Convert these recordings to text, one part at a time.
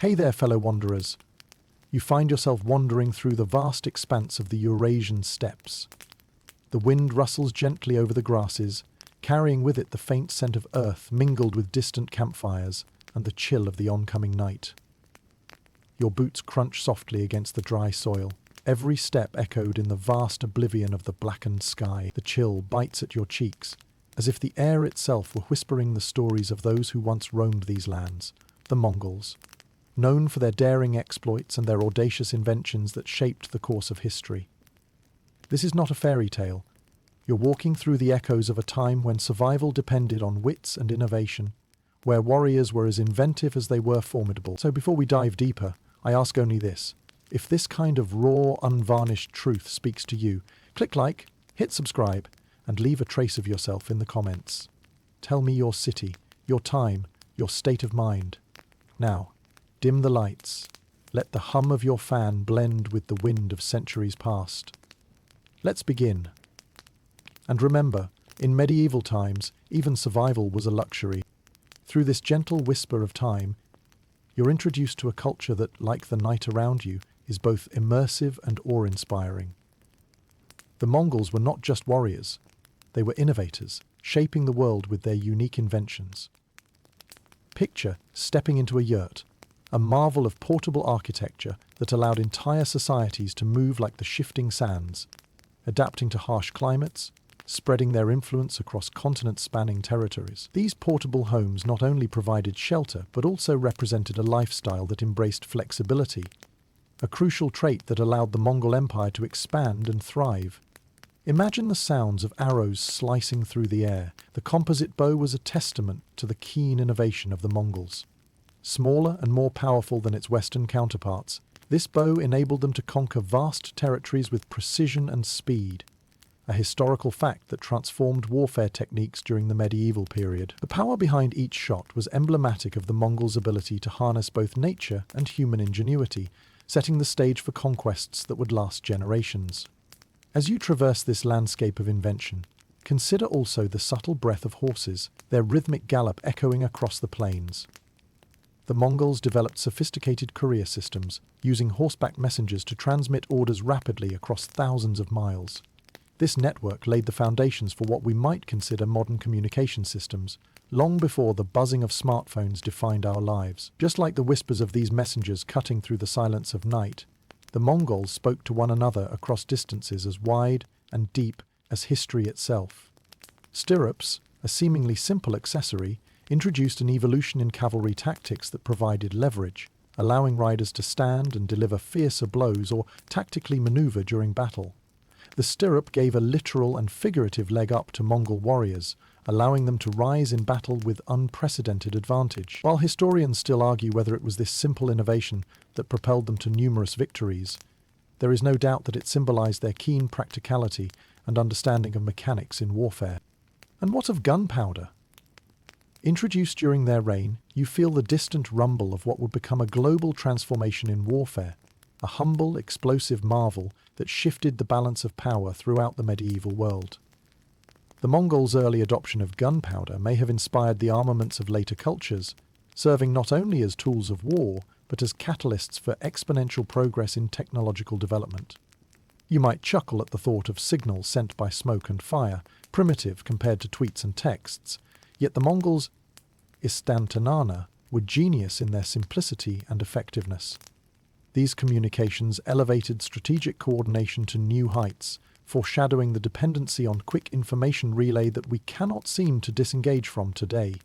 Hey there, fellow wanderers. You find yourself wandering through the vast expanse of the Eurasian steppes. The wind rustles gently over the grasses, carrying with it the faint scent of earth mingled with distant campfires and the chill of the oncoming night. Your boots crunch softly against the dry soil, every step echoed in the vast oblivion of the blackened sky. The chill bites at your cheeks, as if the air itself were whispering the stories of those who once roamed these lands, the Mongols, known for their daring exploits and their audacious inventions that shaped the course of history. This is not a fairy tale. You're walking through the echoes of a time when survival depended on wits and innovation, where warriors were as inventive as they were formidable. So before we dive deeper, I ask only this. If this kind of raw, unvarnished truth speaks to you, click like, hit subscribe, and leave a trace of yourself in the comments. Tell me your city, your time, your state of mind. Now, dim the lights. Let the hum of your fan blend with the wind of centuries past. Let's begin. And remember, in medieval times, even survival was a luxury. Through this gentle whisper of time, you're introduced to a culture that, like the night around you, is both immersive and awe-inspiring. The Mongols were not just warriors. They were innovators, shaping the world with their unique inventions. Picture stepping into a yurt, a marvel of portable architecture that allowed entire societies to move like the shifting sands, adapting to harsh climates, spreading their influence across continent-spanning territories. These portable homes not only provided shelter, but also represented a lifestyle that embraced flexibility, a crucial trait that allowed the Mongol Empire to expand and thrive. Imagine the sounds of arrows slicing through the air. The composite bow was a testament to the keen innovation of the Mongols. Smaller and more powerful than its Western counterparts, this bow enabled them to conquer vast territories with precision and speed, a historical fact that transformed warfare techniques during the medieval period. The power behind each shot was emblematic of the Mongols' ability to harness both nature and human ingenuity, setting the stage for conquests that would last generations. As you traverse this landscape of invention, consider also the subtle breath of horses, their rhythmic gallop echoing across the plains. The Mongols developed sophisticated courier systems, using horseback messengers to transmit orders rapidly across thousands of miles. This network laid the foundations for what we might consider modern communication systems, long before the buzzing of smartphones defined our lives. Just like the whispers of these messengers cutting through the silence of night, the Mongols spoke to one another across distances as wide and deep as history itself. Stirrups, a seemingly simple accessory, introduced an evolution in cavalry tactics that provided leverage, allowing riders to stand and deliver fiercer blows or tactically maneuver during battle. The stirrup gave a literal and figurative leg up to Mongol warriors, allowing them to rise in battle with unprecedented advantage. While historians still argue whether it was this simple innovation that propelled them to numerous victories, there is no doubt that it symbolized their keen practicality and understanding of mechanics in warfare. And what of gunpowder? Introduced during their reign, you feel the distant rumble of what would become a global transformation in warfare, a humble, explosive marvel that shifted the balance of power throughout the medieval world. The Mongols' early adoption of gunpowder may have inspired the armaments of later cultures, serving not only as tools of war, but as catalysts for exponential progress in technological development. You might chuckle at the thought of signals sent by smoke and fire, primitive compared to tweets and texts, yet the Mongols' Istandhana were genius in their simplicity and effectiveness. These communications elevated strategic coordination to new heights, foreshadowing the dependency on quick information relay that we cannot seem to disengage from today.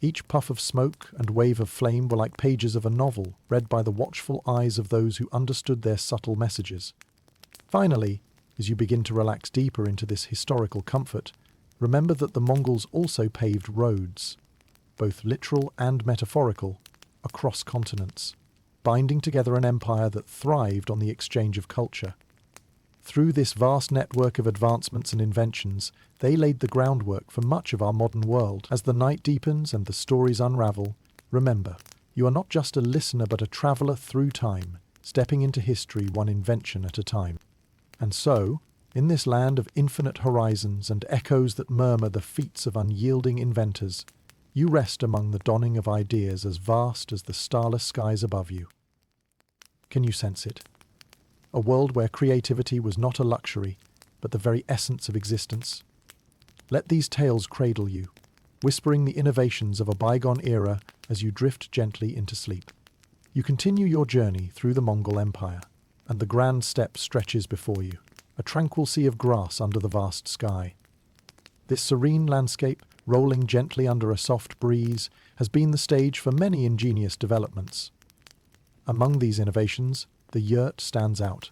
Each puff of smoke and wave of flame were like pages of a novel, read by the watchful eyes of those who understood their subtle messages. Finally, as you begin to relax deeper into this historical comfort, remember that the Mongols also paved roads, both literal and metaphorical, across continents, binding together an empire that thrived on the exchange of culture. Through this vast network of advancements and inventions, they laid the groundwork for much of our modern world. As the night deepens and the stories unravel, remember, you are not just a listener but a traveller through time, stepping into history one invention at a time. And so, in this land of infinite horizons and echoes that murmur the feats of unyielding inventors, You rest among the dawning of ideas as vast as the starless skies above you. Can you sense it? A world where creativity was not a luxury, but the very essence of existence. Let these tales cradle you, whispering the innovations of a bygone era as you drift gently into sleep. You continue your journey through the Mongol Empire, and the grand steppe stretches before you, a tranquil sea of grass under the vast sky. This serene landscape, rolling gently under a soft breeze, has been the stage for many ingenious developments. Among these innovations, the Yurt stands out,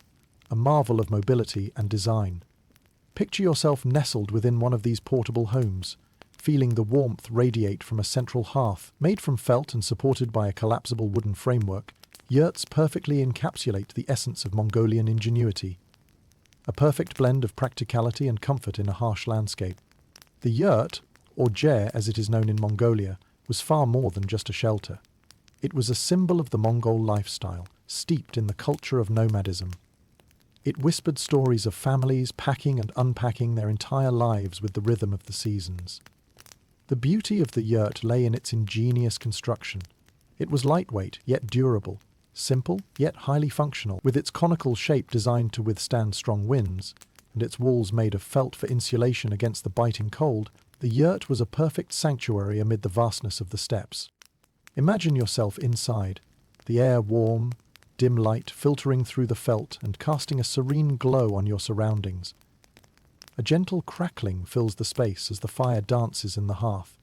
a marvel of mobility and design. Picture yourself nestled within one of these portable homes, feeling the warmth radiate from a central hearth. Made from felt and supported by a collapsible wooden framework, yurts perfectly encapsulate the essence of Mongolian ingenuity. A perfect blend of practicality and comfort in a harsh landscape. The yurt, or jer as it is known in Mongolia, was far more than just a shelter. It was a symbol of the Mongol lifestyle, steeped in the culture of nomadism. It whispered stories of families packing and unpacking their entire lives with the rhythm of the seasons. The beauty of the yurt lay in its ingenious construction. It was lightweight yet durable, simple yet highly functional, with its conical shape designed to withstand strong winds, and its walls made of felt for insulation against the biting cold. The yurt was a perfect sanctuary amid the vastness of the steppes. Imagine yourself inside, the air warm, dim light filtering through the felt and casting a serene glow on your surroundings. A gentle crackling fills the space as the fire dances in the hearth.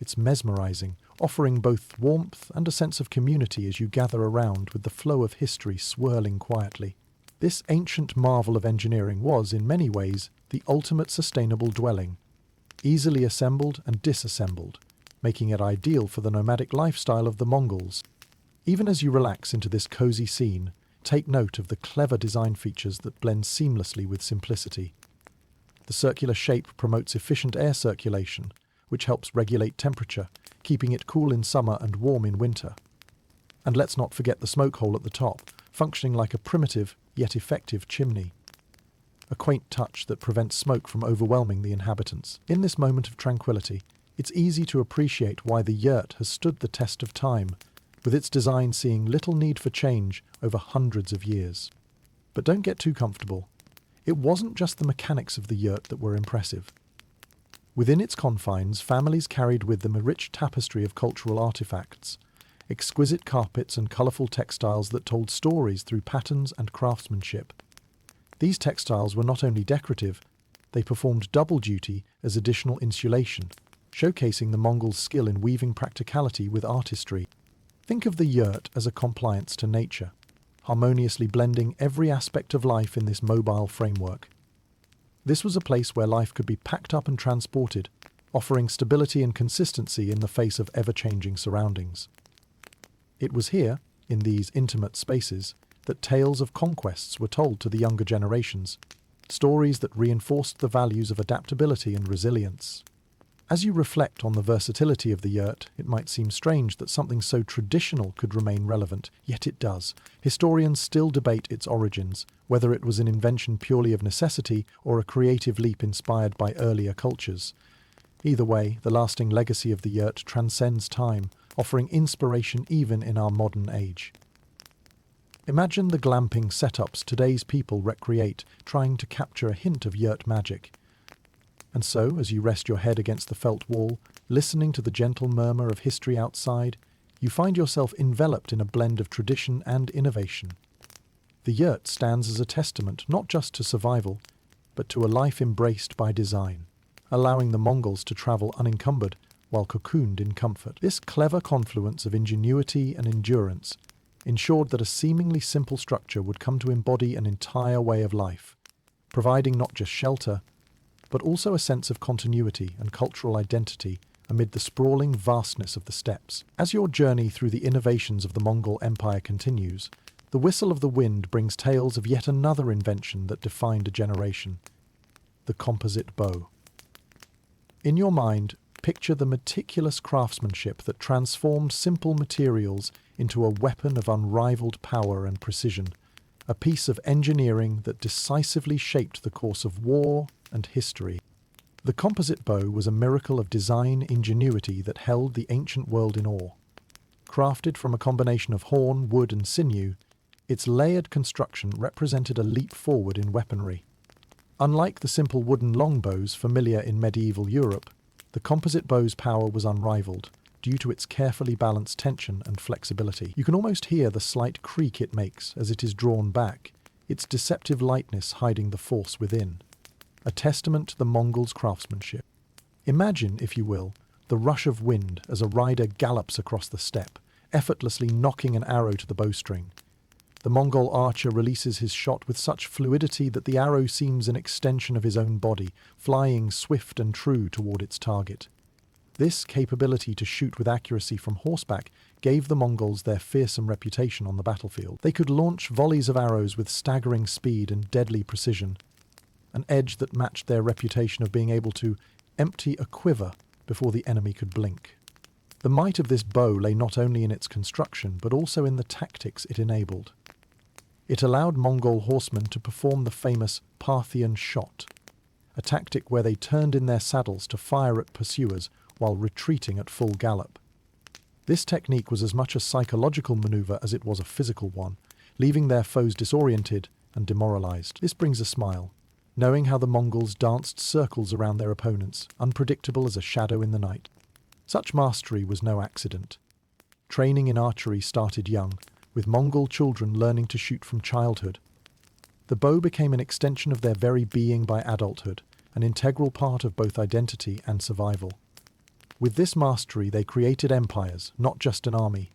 It's mesmerizing, offering both warmth and a sense of community as you gather around with the flow of history swirling quietly. This ancient marvel of engineering was, in many ways, the ultimate sustainable dwelling, easily assembled and disassembled, making it ideal for the nomadic lifestyle of the Mongols. Even as you relax into this cozy scene, take note of the clever design features that blend seamlessly with simplicity. The circular shape promotes efficient air circulation, which helps regulate temperature, keeping it cool in summer and warm in winter. And let's not forget the smoke hole at the top, functioning like a primitive yet effective chimney. A quaint touch that prevents smoke from overwhelming the inhabitants. In this moment of tranquility, it's easy to appreciate why the yurt has stood the test of time, with its design seeing little need for change over hundreds of years. But don't get too comfortable. It wasn't just the mechanics of the yurt that were impressive. Within its confines, families carried with them a rich tapestry of cultural artifacts, exquisite carpets and colourful textiles that told stories through patterns and craftsmanship. These textiles were not only decorative, they performed double duty as additional insulation, showcasing the Mongols' skill in weaving practicality with artistry. Think of the yurt as a compliance to nature, harmoniously blending every aspect of life in this mobile framework. This was a place where life could be packed up and transported, offering stability and consistency in the face of ever-changing surroundings. It was here, in these intimate spaces, that tales of conquests were told to the younger generations, stories that reinforced the values of adaptability and resilience. As you reflect on the versatility of the yurt, it might seem strange that something so traditional could remain relevant, yet it does. Historians still debate its origins, whether it was an invention purely of necessity or a creative leap inspired by earlier cultures. Either way, the lasting legacy of the yurt transcends time, offering inspiration even in our modern age. Imagine the glamping setups today's people recreate, trying to capture a hint of yurt magic. And so, as you rest your head against the felt wall, listening to the gentle murmur of history outside, you find yourself enveloped in a blend of tradition and innovation. The yurt stands as a testament not just to survival, but to a life embraced by design, allowing the Mongols to travel unencumbered while cocooned in comfort. This clever confluence of ingenuity and endurance ensured that a seemingly simple structure would come to embody an entire way of life, providing not just shelter, but also a sense of continuity and cultural identity amid the sprawling vastness of the steppes. As your journey through the innovations of the Mongol Empire continues, the whistle of the wind brings tales of yet another invention that defined a generation: the composite bow. In your mind, picture the meticulous craftsmanship that transformed simple materials into a weapon of unrivaled power and precision, a piece of engineering that decisively shaped the course of war and history. The composite bow was a miracle of design ingenuity that held the ancient world in awe. Crafted from a combination of horn, wood, and sinew, its layered construction represented a leap forward in weaponry. Unlike the simple wooden longbows familiar in medieval Europe, the composite bow's power was unrivaled, due to its carefully balanced tension and flexibility. You can almost hear the slight creak it makes as it is drawn back, its deceptive lightness hiding the force within. A testament to the Mongols' craftsmanship. Imagine, if you will, the rush of wind as a rider gallops across the steppe, effortlessly knocking an arrow to the bowstring. The Mongol archer releases his shot with such fluidity that the arrow seems an extension of his own body, flying swift and true toward its target. This capability to shoot with accuracy from horseback gave the Mongols their fearsome reputation on the battlefield. They could launch volleys of arrows with staggering speed and deadly precision, an edge that matched their reputation of being able to empty a quiver before the enemy could blink. The might of this bow lay not only in its construction, but also in the tactics it enabled. It allowed Mongol horsemen to perform the famous Parthian shot, a tactic where they turned in their saddles to fire at pursuers while retreating at full gallop. This technique was as much a psychological maneuver as it was a physical one, leaving their foes disoriented and demoralized. This brings a smile, knowing how the Mongols danced circles around their opponents, unpredictable as a shadow in the night. Such mastery was no accident. Training in archery started young, with Mongol children learning to shoot from childhood. The bow became an extension of their very being by adulthood, an integral part of both identity and survival. With this mastery, they created empires, not just an army.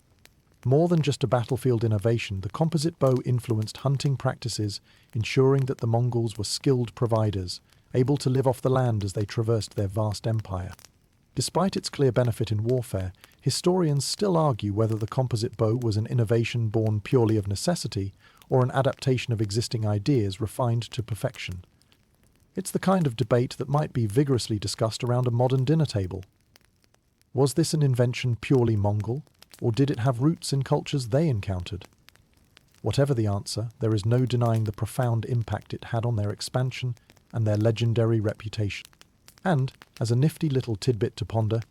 More than just a battlefield innovation, the composite bow influenced hunting practices, ensuring that the Mongols were skilled providers, able to live off the land as they traversed their vast empire. Despite its clear benefit in warfare, historians still argue whether the composite bow was an innovation born purely of necessity or an adaptation of existing ideas refined to perfection. It's the kind of debate that might be vigorously discussed around a modern dinner table. Was this an invention purely Mongol, or did it have roots in cultures they encountered? Whatever the answer, there is no denying the profound impact it had on their expansion and their legendary reputation. And, as a nifty little tidbit to ponder,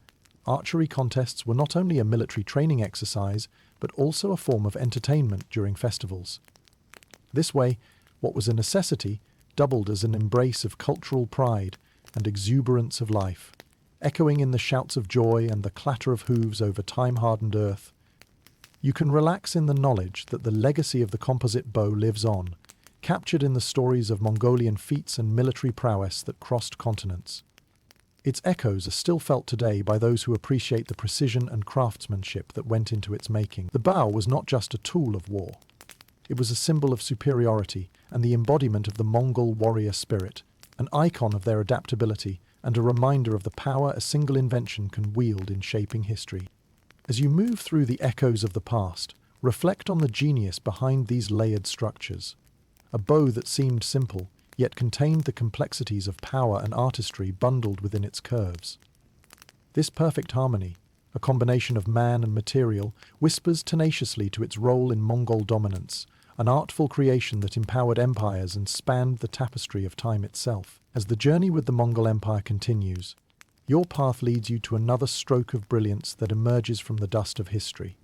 archery contests were not only a military training exercise, but also a form of entertainment during festivals. This way, what was a necessity doubled as an embrace of cultural pride and exuberance of life, echoing in the shouts of joy and the clatter of hooves over time-hardened earth. You can relax in the knowledge that the legacy of the composite bow lives on, captured in the stories of Mongolian feats and military prowess that crossed continents. Its echoes are still felt today by those who appreciate the precision and craftsmanship that went into its making. The bow was not just a tool of war. It was a symbol of superiority and the embodiment of the Mongol warrior spirit, an icon of their adaptability and a reminder of the power a single invention can wield in shaping history. As you move through the echoes of the past, reflect on the genius behind these layered structures. A bow that seemed simple, yet contained the complexities of power and artistry bundled within its curves. This perfect harmony, a combination of man and material, whispers tenaciously to its role in Mongol dominance, an artful creation that empowered empires and spanned the tapestry of time itself. As the journey with the Mongol Empire continues, your path leads you to another stroke of brilliance that emerges from the dust of history.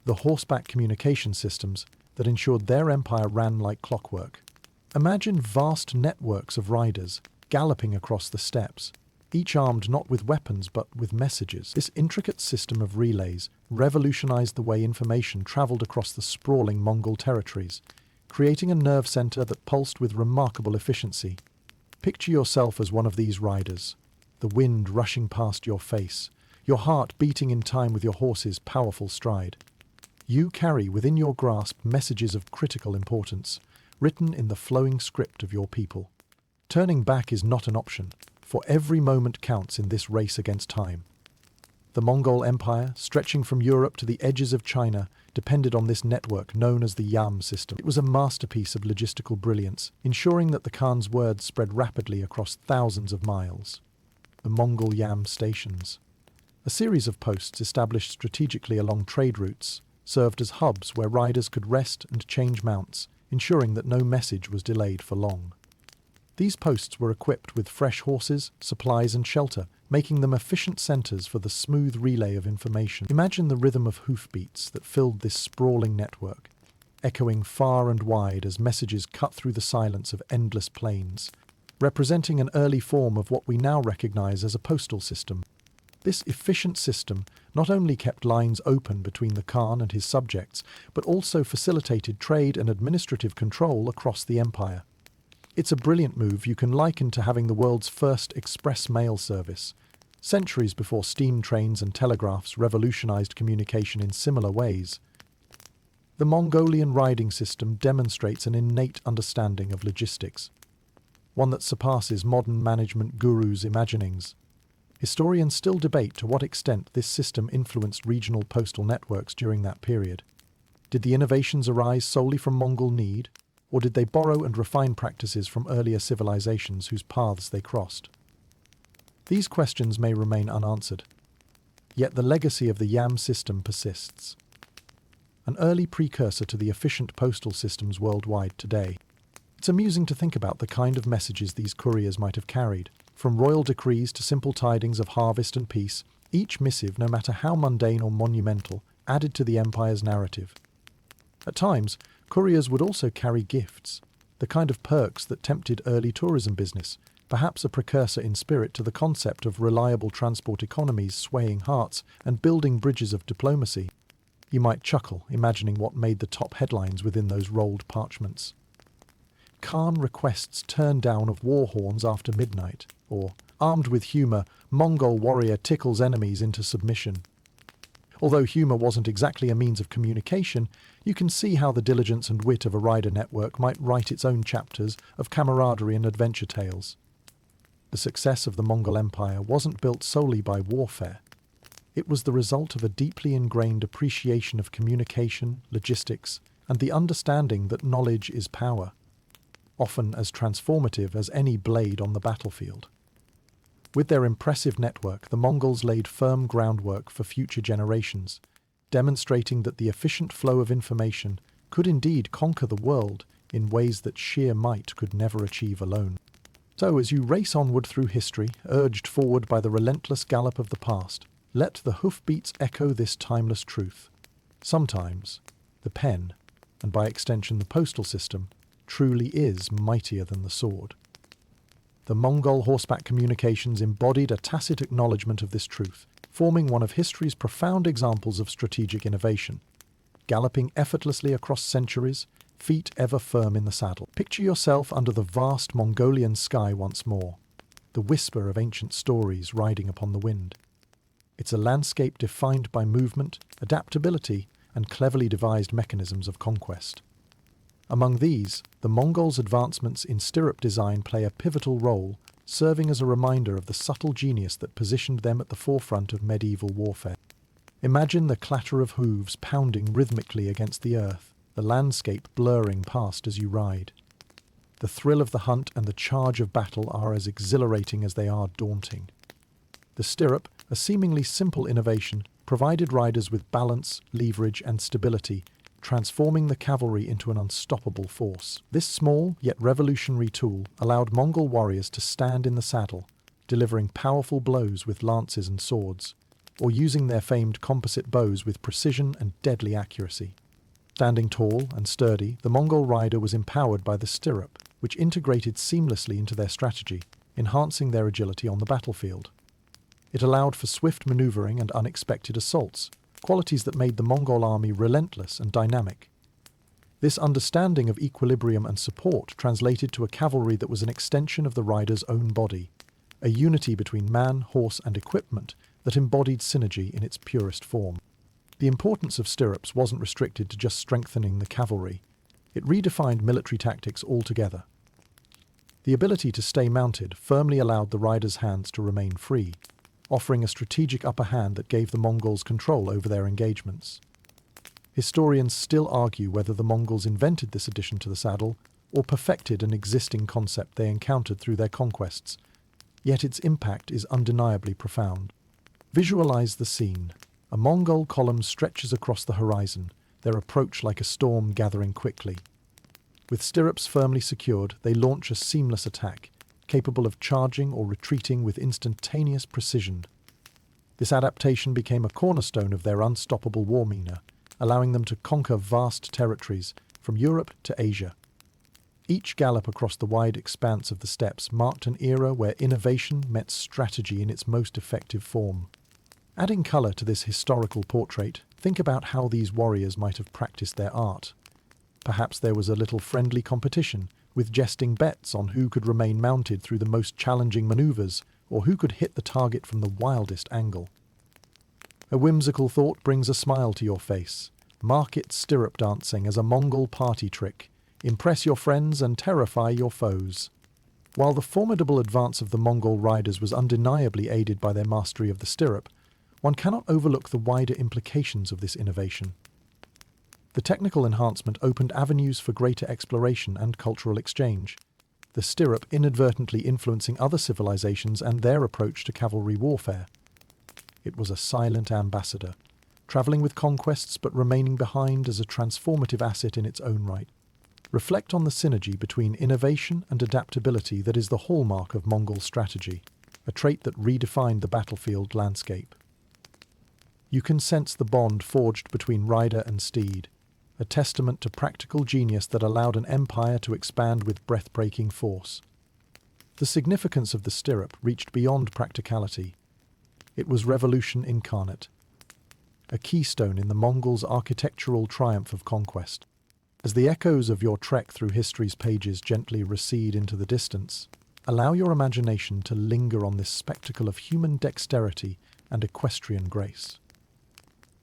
The horseback communication systems that ensured their empire ran like clockwork. Imagine vast networks of riders galloping across the steppes, each armed not with weapons but with messages. This intricate system of relays revolutionized the way information traveled across the sprawling Mongol territories, creating a nerve center that pulsed with remarkable efficiency. Picture yourself as one of these riders, the wind rushing past your face, your heart beating in time with your horse's powerful stride. You carry within your grasp messages of critical importance, written in the flowing script of your people. Turning back is not an option, for every moment counts in this race against time. The Mongol Empire, stretching from Europe to the edges of China, depended on this network known as the Yam system. It was a masterpiece of logistical brilliance, ensuring that the Khan's words spread rapidly across thousands of miles. The Mongol Yam stations, a series of posts established strategically along trade routes, served as hubs where riders could rest and change mounts, ensuring that no message was delayed for long. These posts were equipped with fresh horses, supplies and shelter, making them efficient centres for the smooth relay of information. Imagine the rhythm of hoofbeats that filled this sprawling network, echoing far and wide as messages cut through the silence of endless plains, representing an early form of what we now recognise as a postal system. This efficient system not only kept lines open between the Khan and his subjects, but also facilitated trade and administrative control across the empire. It's a brilliant move you can liken to having the world's first express mail service, centuries before steam trains and telegraphs revolutionized communication in similar ways. The Mongolian riding system demonstrates an innate understanding of logistics, one that surpasses modern management gurus' imaginings. Historians still debate to what extent this system influenced regional postal networks during that period. Did the innovations arise solely from Mongol need, or did they borrow and refine practices from earlier civilizations whose paths they crossed? These questions may remain unanswered, yet the legacy of the Yam system persists, an early precursor to the efficient postal systems worldwide today. It's amusing to think about the kind of messages these couriers might have carried. From royal decrees to simple tidings of harvest and peace, each missive, no matter how mundane or monumental, added to the empire's narrative. At times, couriers would also carry gifts, the kind of perks that tempted early tourism business, perhaps a precursor in spirit to the concept of reliable transport economies swaying hearts and building bridges of diplomacy. You might chuckle, imagining what made the top headlines within those rolled parchments. Khan requests turn down of war horns after midnight, or, armed with humour, Mongol warrior tickles enemies into submission. Although humour wasn't exactly a means of communication, you can see how the diligence and wit of a rider network might write its own chapters of camaraderie and adventure tales. The success of the Mongol Empire wasn't built solely by warfare. It was the result of a deeply ingrained appreciation of communication, logistics, and the understanding that knowledge is power, often as transformative as any blade on the battlefield. With their impressive network, the Mongols laid firm groundwork for future generations, demonstrating that the efficient flow of information could indeed conquer the world in ways that sheer might could never achieve alone. So, as you race onward through history, urged forward by the relentless gallop of the past, let the hoofbeats echo this timeless truth. Sometimes, the pen, and by extension the postal system, truly is mightier than the sword. The Mongol horseback communications embodied a tacit acknowledgement of this truth, forming one of history's profound examples of strategic innovation. Galloping effortlessly across centuries, feet ever firm in the saddle. Picture yourself under the vast Mongolian sky once more, the whisper of ancient stories riding upon the wind. It's a landscape defined by movement, adaptability, and cleverly devised mechanisms of conquest. Among these, the Mongols' advancements in stirrup design play a pivotal role, serving as a reminder of the subtle genius that positioned them at the forefront of medieval warfare. Imagine the clatter of hooves pounding rhythmically against the earth, the landscape blurring past as you ride. The thrill of the hunt and the charge of battle are as exhilarating as they are daunting. The stirrup, a seemingly simple innovation, provided riders with balance, leverage, and stability, transforming the cavalry into an unstoppable force. This small yet revolutionary tool allowed Mongol warriors to stand in the saddle, delivering powerful blows with lances and swords, or using their famed composite bows with precision and deadly accuracy. Standing tall and sturdy, the Mongol rider was empowered by the stirrup, which integrated seamlessly into their strategy, enhancing their agility on the battlefield. It allowed for swift maneuvering and unexpected assaults, qualities that made the Mongol army relentless and dynamic. This understanding of equilibrium and support translated to a cavalry that was an extension of the rider's own body, a unity between man, horse, and equipment that embodied synergy in its purest form. The importance of stirrups wasn't restricted to just strengthening the cavalry. It redefined military tactics altogether. The ability to stay mounted firmly allowed the rider's hands to remain free, offering a strategic upper hand that gave the Mongols control over their engagements. Historians still argue whether the Mongols invented this addition to the saddle or perfected an existing concept they encountered through their conquests, yet its impact is undeniably profound. Visualize the scene. A Mongol column stretches across the horizon, their approach like a storm gathering quickly. With stirrups firmly secured, they launch a seamless attack, capable of charging or retreating with instantaneous precision. This adaptation became a cornerstone of their unstoppable war demeanor, allowing them to conquer vast territories from Europe to Asia. Each gallop across the wide expanse of the steppes marked an era where innovation met strategy in its most effective form. Adding colour to this historical portrait, think about how these warriors might have practiced their art. Perhaps there was a little friendly competition, with jesting bets on who could remain mounted through the most challenging manoeuvres, or who could hit the target from the wildest angle. A whimsical thought brings a smile to your face. Mark it stirrup dancing as a Mongol party trick. Impress your friends and terrify your foes. While the formidable advance of the Mongol riders was undeniably aided by their mastery of the stirrup, one cannot overlook the wider implications of this innovation. The technical enhancement opened avenues for greater exploration and cultural exchange, the stirrup inadvertently influencing other civilizations and their approach to cavalry warfare. It was a silent ambassador, travelling with conquests but remaining behind as a transformative asset in its own right. Reflect on the synergy between innovation and adaptability that is the hallmark of Mongol strategy, a trait that redefined the battlefield landscape. You can sense the bond forged between rider and steed, a testament to practical genius that allowed an empire to expand with breathtaking force. The significance of the stirrup reached beyond practicality. It was revolution incarnate, a keystone in the Mongols' architectural triumph of conquest. As the echoes of your trek through history's pages gently recede into the distance, allow your imagination to linger on this spectacle of human dexterity and equestrian grace.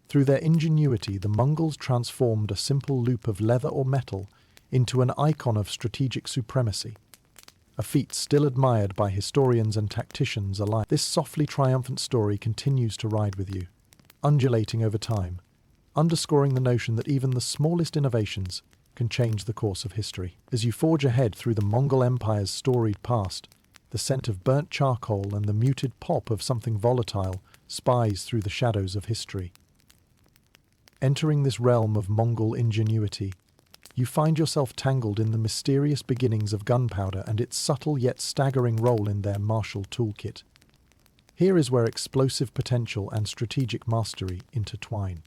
Through their ingenuity, the Mongols transformed a simple loop of leather or metal into an icon of strategic supremacy, a feat still admired by historians and tacticians alike. This softly triumphant story continues to ride with you, undulating over time, underscoring the notion that even the smallest innovations can change the course of history. As you forge ahead through the Mongol Empire's storied past, the scent of burnt charcoal and the muted pop of something volatile spies through the shadows of history. Entering this realm of Mongol ingenuity, you find yourself tangled in the mysterious beginnings of gunpowder and its subtle yet staggering role in their martial toolkit. Here is where explosive potential and strategic mastery intertwine.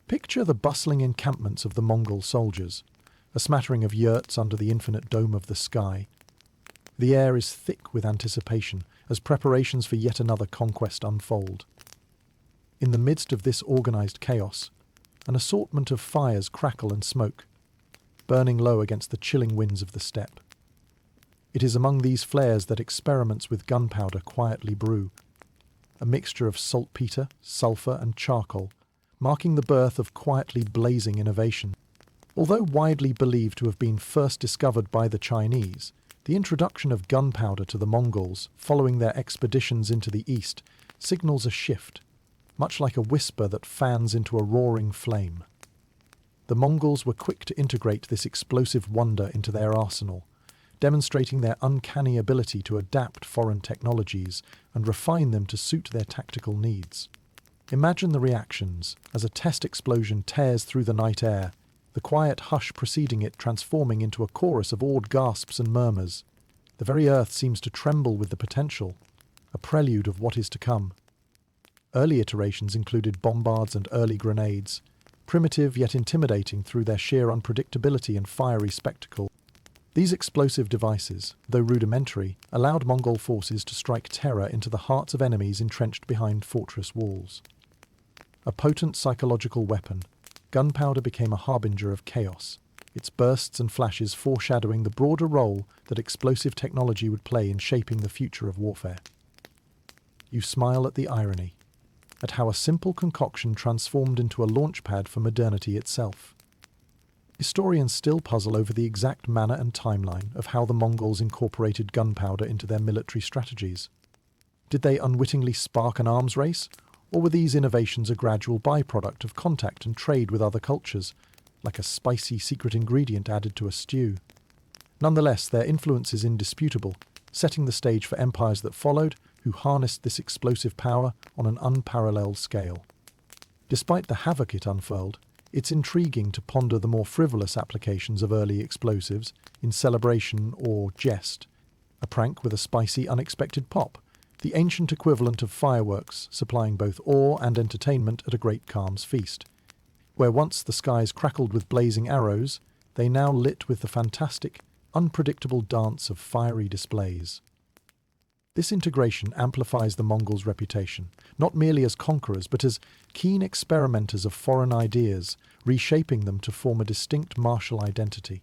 Picture the bustling encampments of the Mongol soldiers, a smattering of yurts under the infinite dome of the sky. The air is thick with anticipation as preparations for yet another conquest unfold. In the midst of this organized chaos, an assortment of fires crackle and smoke, burning low against the chilling winds of the steppe. It is among these flares that experiments with gunpowder quietly brew, a mixture of saltpeter, sulfur, and charcoal, marking the birth of quietly blazing innovation. Although widely believed to have been first discovered by the Chinese, the introduction of gunpowder to the Mongols, following their expeditions into the east, signals a shift, much like a whisper that fans into a roaring flame. The Mongols were quick to integrate this explosive wonder into their arsenal, demonstrating their uncanny ability to adapt foreign technologies and refine them to suit their tactical needs. Imagine the reactions as a test explosion tears through the night air, the quiet hush preceding it transforming into a chorus of awed gasps and murmurs. The very earth seems to tremble with the potential, a prelude of what is to come. Early iterations included bombards and early grenades, primitive yet intimidating through their sheer unpredictability and fiery spectacle. These explosive devices, though rudimentary, allowed Mongol forces to strike terror into the hearts of enemies entrenched behind fortress walls. A potent psychological weapon, gunpowder became a harbinger of chaos, its bursts and flashes foreshadowing the broader role that explosive technology would play in shaping the future of warfare. You smile at the irony, at how a simple concoction transformed into a launchpad for modernity itself. Historians still puzzle over the exact manner and timeline of how the Mongols incorporated gunpowder into their military strategies. Did they unwittingly spark an arms race, or were these innovations a gradual byproduct of contact and trade with other cultures, like a spicy secret ingredient added to a stew? Nonetheless, their influence is indisputable, setting the stage for empires that followed, who harnessed this explosive power on an unparalleled scale. Despite the havoc it unfurled, It's intriguing to ponder the more frivolous applications of early explosives in celebration or jest. A prank with a spicy, unexpected pop, the ancient equivalent of fireworks, supplying both awe and entertainment at a great Kham's feast. Where once the skies crackled with blazing arrows, they now lit with the fantastic, unpredictable dance of fiery displays. This integration amplifies the Mongols' reputation, not merely as conquerors, but as keen experimenters of foreign ideas, reshaping them to form a distinct martial identity.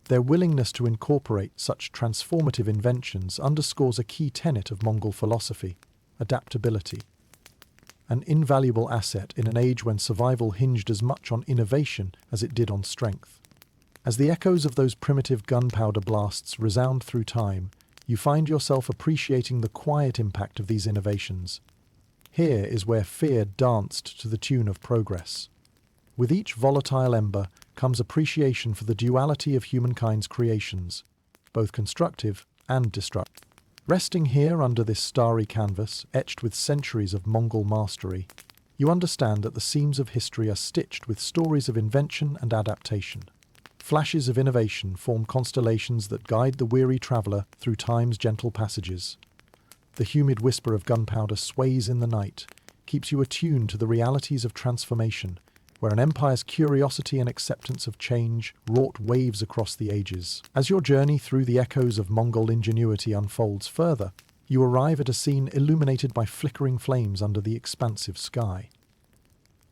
Their willingness to incorporate such transformative inventions underscores a key tenet of Mongol philosophy: adaptability. An invaluable asset in an age when survival hinged as much on innovation as it did on strength. As the echoes of those primitive gunpowder blasts resound through time, you find yourself appreciating the quiet impact of these innovations. Here is where fear danced to the tune of progress. With each volatile ember comes appreciation for the duality of humankind's creations, both constructive and destructive. Resting here under this starry canvas, etched with centuries of Mongol mastery, you understand that the seams of history are stitched with stories of invention and adaptation. Flashes of innovation form constellations that guide the weary traveller through time's gentle passages. The humid whisper of gunpowder sways in the night, keeps you attuned to the realities of transformation, where an empire's curiosity and acceptance of change wrought waves across the ages. As your journey through the echoes of Mongol ingenuity unfolds further, you arrive at a scene illuminated by flickering flames under the expansive sky.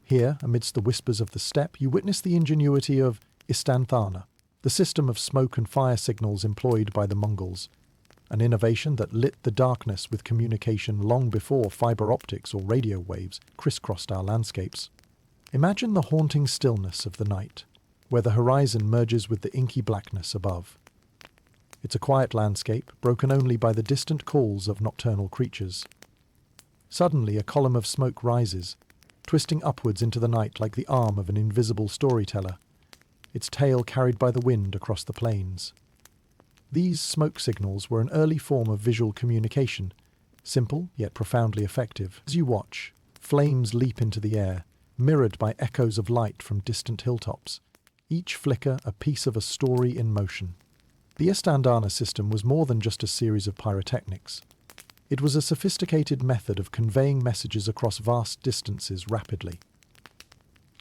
Here, amidst the whispers of the steppe, you witness the ingenuity of Istandhana, the system of smoke and fire signals employed by the Mongols, an innovation that lit the darkness with communication long before fiber optics or radio waves crisscrossed our landscapes. Imagine the haunting stillness of the night, where the horizon merges with the inky blackness above. It's a quiet landscape, broken only by the distant calls of nocturnal creatures. Suddenly a column of smoke rises, twisting upwards into the night like the arm of an invisible storyteller, its tail carried by the wind across the plains. These smoke signals were an early form of visual communication, simple yet profoundly effective. As you watch, flames leap into the air, mirrored by echoes of light from distant hilltops, each flicker a piece of a story in motion. The Istandhana system was more than just a series of pyrotechnics. It was a sophisticated method of conveying messages across vast distances rapidly.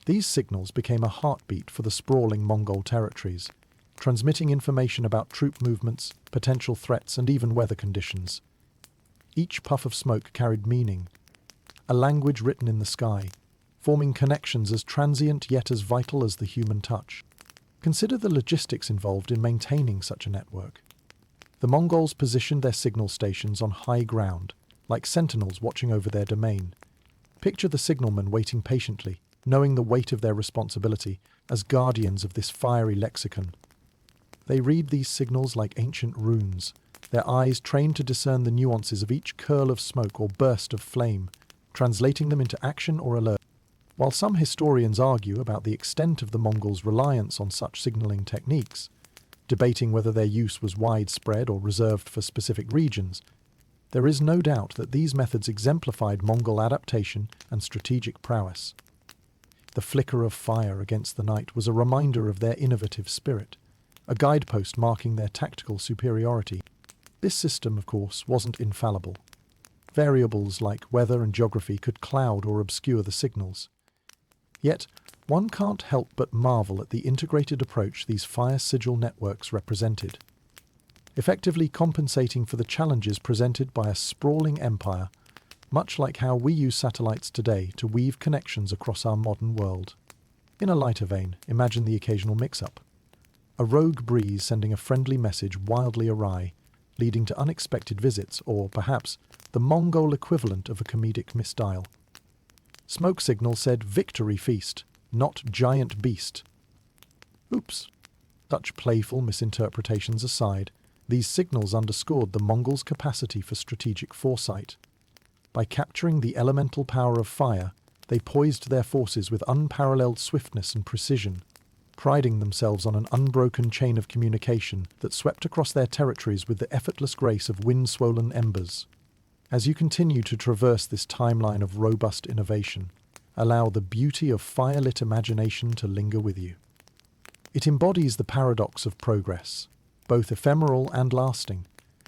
These signals became a heartbeat for the sprawling Mongol territories, transmitting information about troop movements, potential threats, and even weather conditions. Each puff of smoke carried meaning, a language written in the sky, forming connections as transient yet as vital as the human touch. Consider the logistics involved in maintaining such a network. The Mongols positioned their signal stations on high ground, like sentinels watching over their domain. Picture the signalmen waiting patiently, knowing the weight of their responsibility as guardians of this fiery lexicon. They read these signals like ancient runes, their eyes trained to discern the nuances of each curl of smoke or burst of flame, translating them into action or alert. While some historians argue about the extent of the Mongols' reliance on such signaling techniques, debating whether their use was widespread or reserved for specific regions, there is no doubt that these methods exemplified Mongol adaptation and strategic prowess. The flicker of fire against the night was a reminder of their innovative spirit, a guidepost marking their tactical superiority. This system, of course, wasn't infallible. Variables like weather and geography could cloud or obscure the signals. Yet, one can't help but marvel at the integrated approach these fire sigil networks represented, effectively compensating for the challenges presented by a sprawling empire, much like how we use satellites today to weave connections across our modern world. In a lighter vein, imagine the occasional mix-up. A rogue breeze sending a friendly message wildly awry, leading to unexpected visits, or perhaps the Mongol equivalent of a comedic misdial. Smoke signal said victory feast, not giant beast. Oops. Such playful misinterpretations aside, these signals underscored the Mongols' capacity for strategic foresight. By capturing the elemental power of fire, they poised their forces with unparalleled swiftness and precision, priding themselves on an unbroken chain of communication that swept across their territories with the effortless grace of wind-swollen embers. As you continue to traverse this timeline of robust innovation, allow the beauty of firelit imagination to linger with you. It embodies the paradox of progress, both ephemeral and lasting,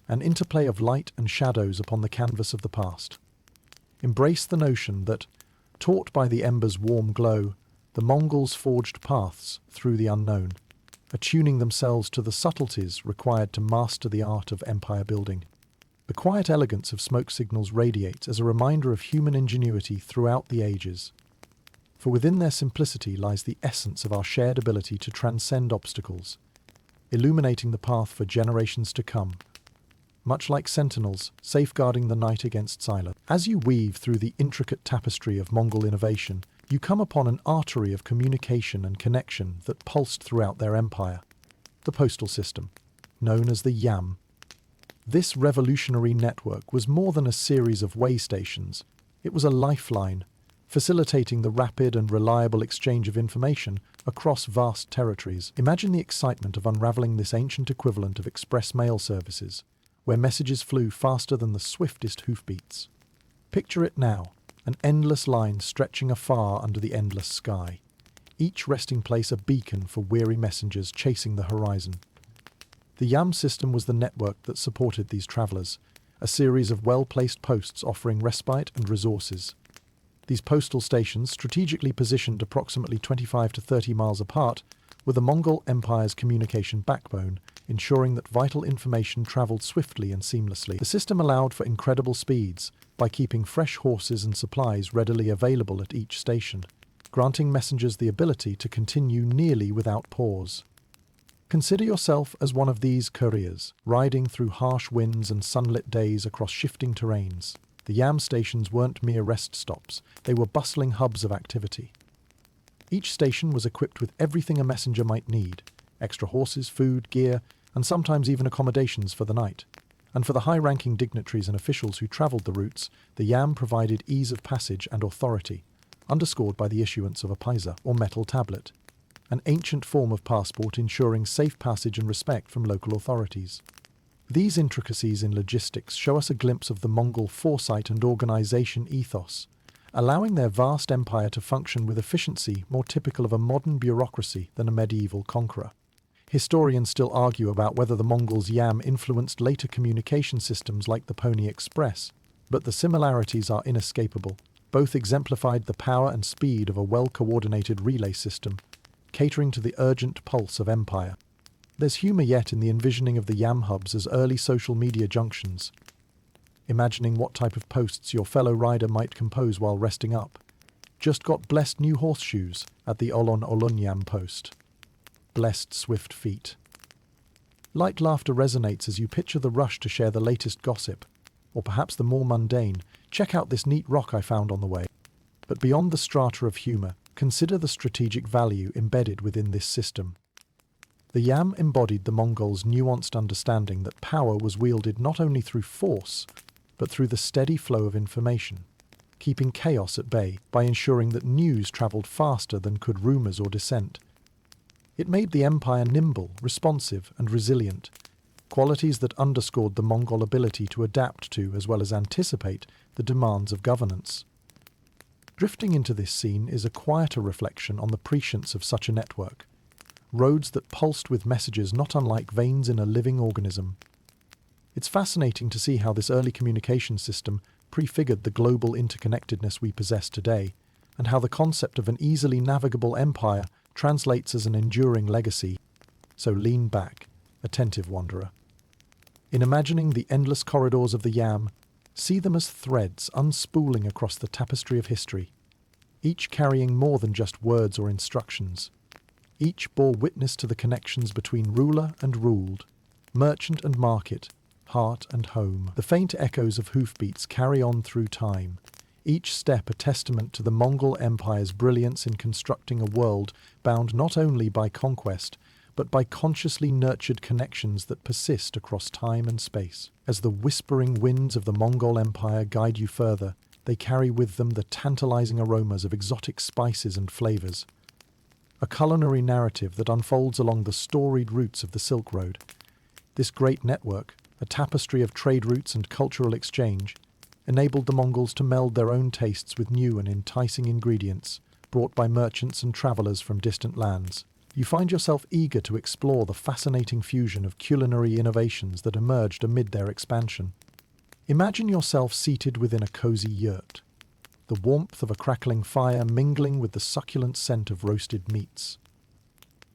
an interplay of light and shadows upon the canvas of the past. Embrace the notion that, taught by the ember's warm glow, the Mongols forged paths through the unknown, attuning themselves to the subtleties required to master the art of empire building. The quiet elegance of smoke signals radiates as a reminder of human ingenuity throughout the ages. For within their simplicity lies the essence of our shared ability to transcend obstacles, illuminating the path for generations to come, much like sentinels safeguarding the night against silence. As you weave through the intricate tapestry of Mongol innovation, you come upon an artery of communication and connection that pulsed throughout their empire, the postal system, known as the Yam. This revolutionary network was more than a series of way stations. It was a lifeline, facilitating the rapid and reliable exchange of information across vast territories. Imagine the excitement of unraveling this ancient equivalent of express mail services, where messages flew faster than the swiftest hoofbeats. Picture it now, an endless line stretching afar under the endless sky, each resting place a beacon for weary messengers chasing the horizon. The Yam system was the network that supported these travellers, a series of well-placed posts offering respite and resources. These postal stations, strategically positioned approximately 25 to 30 miles apart, were the Mongol Empire's communication backbone, ensuring that vital information travelled swiftly and seamlessly. The system allowed for incredible speeds by keeping fresh horses and supplies readily available at each station, granting messengers the ability to continue nearly without pause. Consider yourself as one of these couriers, riding through harsh winds and sunlit days across shifting terrains. The Yam stations weren't mere rest stops, they were bustling hubs of activity. Each station was equipped with everything a messenger might need: extra horses, food, gear, and sometimes even accommodations for the night. And for the high-ranking dignitaries and officials who travelled the routes, the Yam provided ease of passage and authority, underscored by the issuance of a paisa, or metal tablet, an ancient form of passport ensuring safe passage and respect from local authorities. These intricacies in logistics show us a glimpse of the Mongol foresight and organisation ethos, allowing their vast empire to function with efficiency more typical of a modern bureaucracy than a medieval conqueror. Historians still argue about whether the Mongols' Yam influenced later communication systems like the Pony Express, but the similarities are inescapable. Both exemplified the power and speed of a well-coordinated relay system, catering to the urgent pulse of empire. There's humour yet in the envisioning of the Yam hubs as early social media junctions, imagining what type of posts your fellow rider might compose while resting up. Just got blessed new horseshoes at the Olon Olun Yam post. Blessed swift feet. Light laughter resonates as you picture the rush to share the latest gossip, or perhaps the more mundane, check out this neat rock I found on the way. But beyond the strata of humour, consider the strategic value embedded within this system. The Yam embodied the Mongols' nuanced understanding that power was wielded not only through force, but through the steady flow of information, keeping chaos at bay by ensuring that news travelled faster than could rumours or dissent. It made the empire nimble, responsive, and resilient, qualities that underscored the Mongol ability to adapt to as well as anticipate the demands of governance. Drifting into this scene is a quieter reflection on the prescience of such a network, roads that pulsed with messages not unlike veins in a living organism. It's fascinating to see how this early communication system prefigured the global interconnectedness we possess today, and how the concept of an easily navigable empire translates as an enduring legacy. So lean back, attentive wanderer. In imagining the endless corridors of the Yam, see them as threads unspooling across the tapestry of history, each carrying more than just words or instructions. Each bore witness to the connections between ruler and ruled, merchant and market, heart and home. The faint echoes of hoofbeats carry on through time, each step a testament to the Mongol Empire's brilliance in constructing a world bound not only by conquest, but by consciously nurtured connections that persist across time and space. As the whispering winds of the Mongol Empire guide you further, they carry with them the tantalizing aromas of exotic spices and flavors. A culinary narrative that unfolds along the storied routes of the Silk Road. This great network, a tapestry of trade routes and cultural exchange, enabled the Mongols to meld their own tastes with new and enticing ingredients brought by merchants and travelers from distant lands. You find yourself eager to explore the fascinating fusion of culinary innovations that emerged amid their expansion. Imagine yourself seated within a cozy yurt, the warmth of a crackling fire mingling with the succulent scent of roasted meats.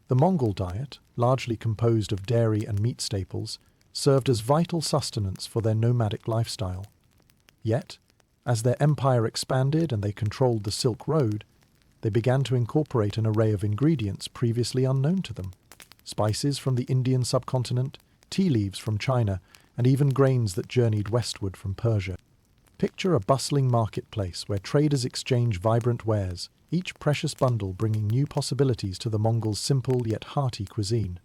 The Mongol diet, largely composed of dairy and meat staples, served as vital sustenance for their nomadic lifestyle. Yet, as their empire expanded and they controlled the Silk Road, they began to incorporate an array of ingredients previously unknown to them. Spices from the Indian subcontinent, tea leaves from China, and even grains that journeyed westward from Persia. Picture a bustling marketplace where traders exchange vibrant wares, each precious bundle bringing new possibilities to the Mongols' simple yet hearty cuisine.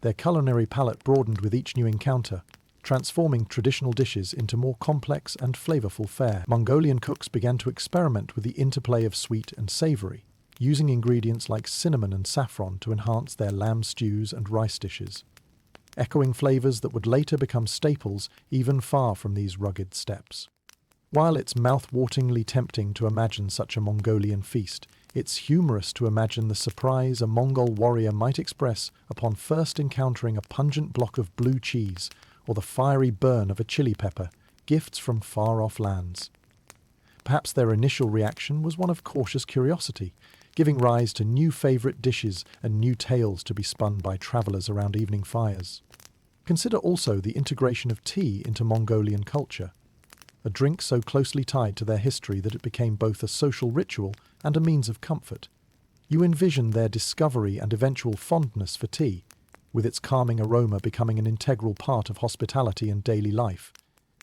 Their culinary palate broadened with each new encounter, transforming traditional dishes into more complex and flavorful fare. Mongolian cooks began to experiment with the interplay of sweet and savory, using ingredients like cinnamon and saffron to enhance their lamb stews and rice dishes, echoing flavors that would later become staples even far from these rugged steppes. While it's mouth-wateringly tempting to imagine such a Mongolian feast, it's humorous to imagine the surprise a Mongol warrior might express upon first encountering a pungent block of blue cheese or the fiery burn of a chili pepper, gifts from far-off lands. Perhaps their initial reaction was one of cautious curiosity, giving rise to new favorite dishes and new tales to be spun by travelers around evening fires. Consider also the integration of tea into Mongolian culture, a drink so closely tied to their history that it became both a social ritual and a means of comfort. You envision their discovery and eventual fondness for tea, with its calming aroma becoming an integral part of hospitality and daily life,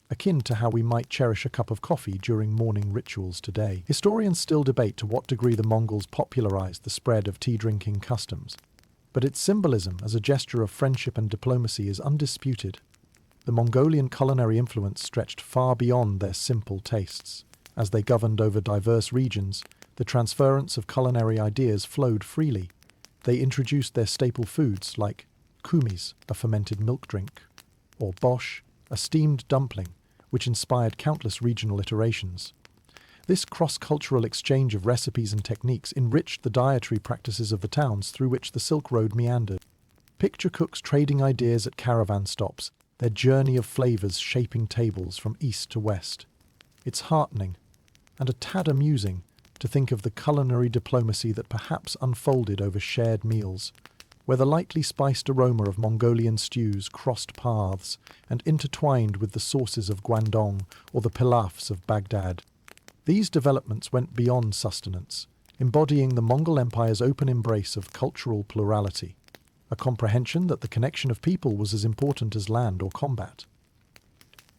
akin to how we might cherish a cup of coffee during morning rituals today. Historians still debate to what degree the Mongols popularized the spread of tea-drinking customs, but its symbolism as a gesture of friendship and diplomacy is undisputed. The Mongolian culinary influence stretched far beyond their simple tastes. As they governed over diverse regions, the transference of culinary ideas flowed freely. They introduced their staple foods like kumis, a fermented milk drink, or bosh, a steamed dumpling, which inspired countless regional iterations. This cross-cultural exchange of recipes and techniques enriched the dietary practices of the towns through which the Silk Road meandered. Picture cooks trading ideas at caravan stops, their journey of flavors shaping tables from east to west. It's heartening, and a tad amusing, to think of the culinary diplomacy that perhaps unfolded over shared meals, where the lightly spiced aroma of Mongolian stews crossed paths and intertwined with the sauces of Guangdong or the pilafs of Baghdad. These developments went beyond sustenance, embodying the Mongol Empire's open embrace of cultural plurality, a comprehension that the connection of people was as important as land or combat.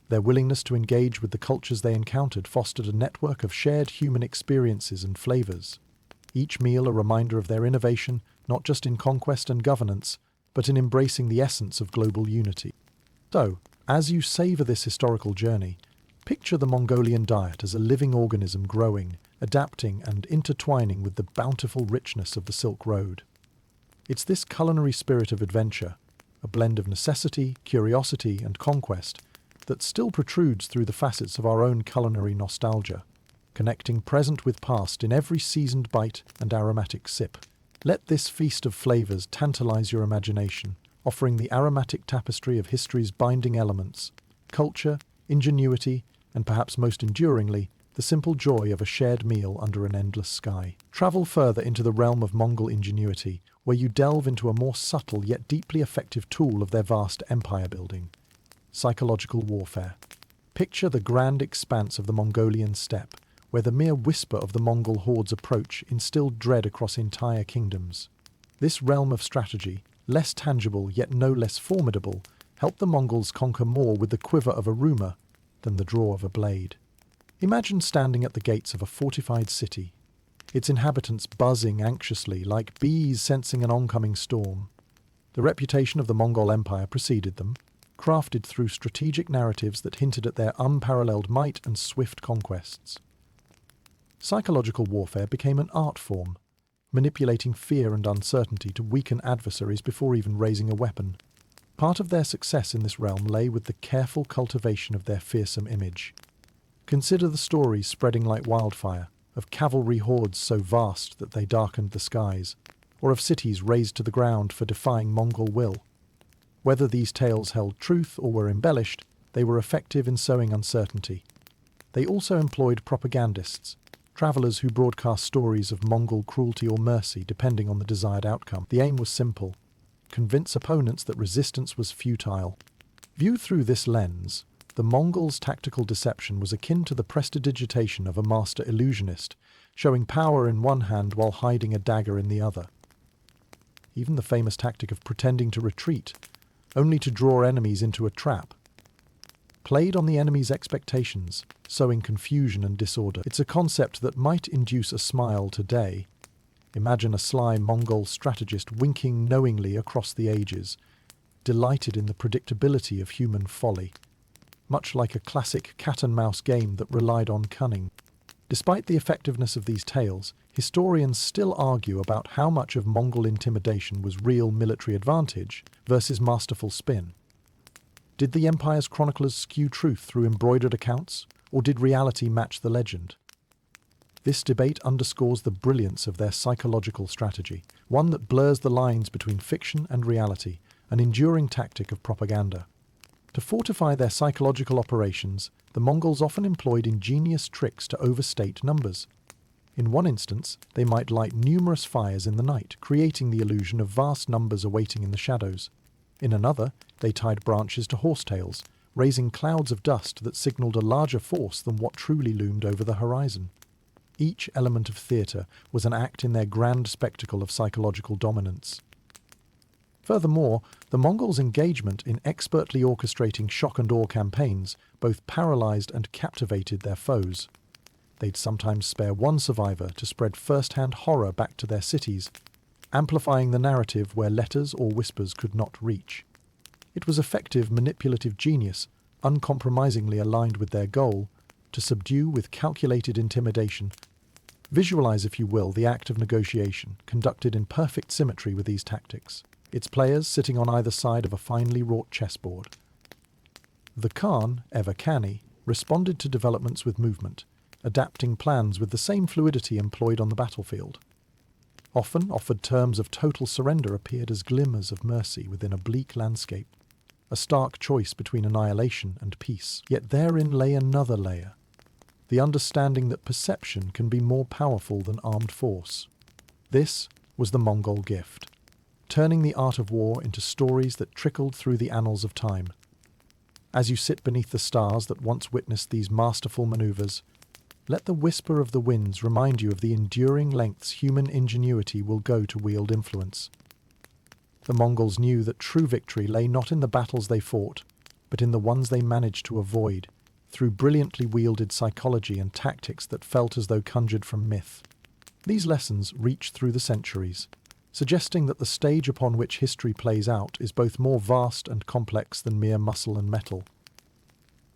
Their willingness to engage with the cultures they encountered fostered a network of shared human experiences and flavors, each meal a reminder of their innovation not just in conquest and governance, but in embracing the essence of global unity. So, as you savor this historical journey, picture the Mongolian diet as a living organism growing, adapting and intertwining with the bountiful richness of the Silk Road. It's this culinary spirit of adventure, a blend of necessity, curiosity and conquest, that still protrudes through the facets of our own culinary nostalgia, connecting present with past in every seasoned bite and aromatic sip. Let this feast of flavors tantalize your imagination, offering the aromatic tapestry of history's binding elements, culture, ingenuity, and perhaps most enduringly, the simple joy of a shared meal under an endless sky. Travel further into the realm of Mongol ingenuity, where you delve into a more subtle yet deeply effective tool of their vast empire building: psychological warfare. Picture the grand expanse of the Mongolian steppe, where the mere whisper of the Mongol horde's approach instilled dread across entire kingdoms. This realm of strategy, less tangible yet no less formidable, helped the Mongols conquer more with the quiver of a rumour than the draw of a blade. Imagine standing at the gates of a fortified city, its inhabitants buzzing anxiously like bees sensing an oncoming storm. The reputation of the Mongol Empire preceded them, crafted through strategic narratives that hinted at their unparalleled might and swift conquests. Psychological warfare became an art form, manipulating fear and uncertainty to weaken adversaries before even raising a weapon. Part of their success in this realm lay with the careful cultivation of their fearsome image. Consider the stories spreading like wildfire, of cavalry hordes so vast that they darkened the skies, or of cities razed to the ground for defying Mongol will. Whether these tales held truth or were embellished, they were effective in sowing uncertainty. They also employed propagandists, travellers who broadcast stories of Mongol cruelty or mercy depending on the desired outcome. The aim was simple: convince opponents that resistance was futile. Viewed through this lens, the Mongols' tactical deception was akin to the prestidigitation of a master illusionist, showing power in one hand while hiding a dagger in the other. Even the famous tactic of pretending to retreat, only to draw enemies into a trap, played on the enemy's expectations, sowing confusion and disorder. It's a concept that might induce a smile today. Imagine a sly Mongol strategist winking knowingly across the ages, delighted in the predictability of human folly, much like a classic cat-and-mouse game that relied on cunning. Despite the effectiveness of these tales, historians still argue about how much of Mongol intimidation was real military advantage versus masterful spin. Did the empire's chroniclers skew truth through embroidered accounts, or did reality match the legend? This debate underscores the brilliance of their psychological strategy, one that blurs the lines between fiction and reality, an enduring tactic of propaganda. To fortify their psychological operations, the Mongols often employed ingenious tricks to overstate numbers. In one instance, they might light numerous fires in the night, creating the illusion of vast numbers awaiting in the shadows. In another, they tied branches to horsetails, raising clouds of dust that signaled a larger force than what truly loomed over the horizon. Each element of theatre was an act in their grand spectacle of psychological dominance. Furthermore, the Mongols' engagement in expertly orchestrating shock and awe campaigns both paralyzed and captivated their foes. They'd sometimes spare one survivor to spread first-hand horror back to their cities, amplifying the narrative where letters or whispers could not reach. It was effective manipulative genius, uncompromisingly aligned with their goal, to subdue with calculated intimidation. Visualize, if you will, the act of negotiation, conducted in perfect symmetry with these tactics, its players sitting on either side of a finely wrought chessboard. The Khan, ever canny, responded to developments with movement, adapting plans with the same fluidity employed on the battlefield. Often offered terms of total surrender appeared as glimmers of mercy within a bleak landscape, a stark choice between annihilation and peace. Yet therein lay another layer, the understanding that perception can be more powerful than armed force. This was the Mongol gift, turning the art of war into stories that trickled through the annals of time. As you sit beneath the stars that once witnessed these masterful maneuvers, let the whisper of the winds remind you of the enduring lengths human ingenuity will go to wield influence. The Mongols knew that true victory lay not in the battles they fought, but in the ones they managed to avoid, through brilliantly wielded psychology and tactics that felt as though conjured from myth. These lessons reach through the centuries, suggesting that the stage upon which history plays out is both more vast and complex than mere muscle and metal.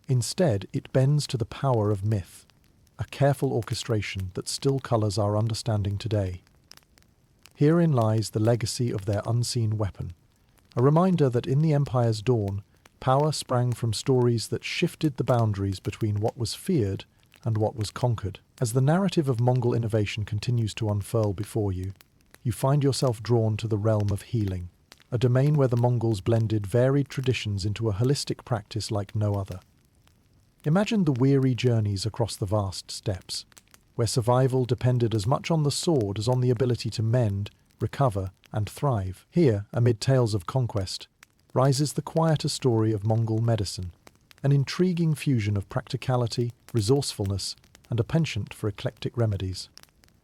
Instead, it bends to the power of myth, a careful orchestration that still colours our understanding today. Herein lies the legacy of their unseen weapon, a reminder that in the Empire's dawn, power sprang from stories that shifted the boundaries between what was feared and what was conquered. As the narrative of Mongol innovation continues to unfurl before you, you find yourself drawn to the realm of healing, a domain where the Mongols blended varied traditions into a holistic practice like no other. Imagine the weary journeys across the vast steppes, where survival depended as much on the sword as on the ability to mend, recover, and thrive. Here, amid tales of conquest, rises the quieter story of Mongol medicine, an intriguing fusion of practicality, resourcefulness, and a penchant for eclectic remedies.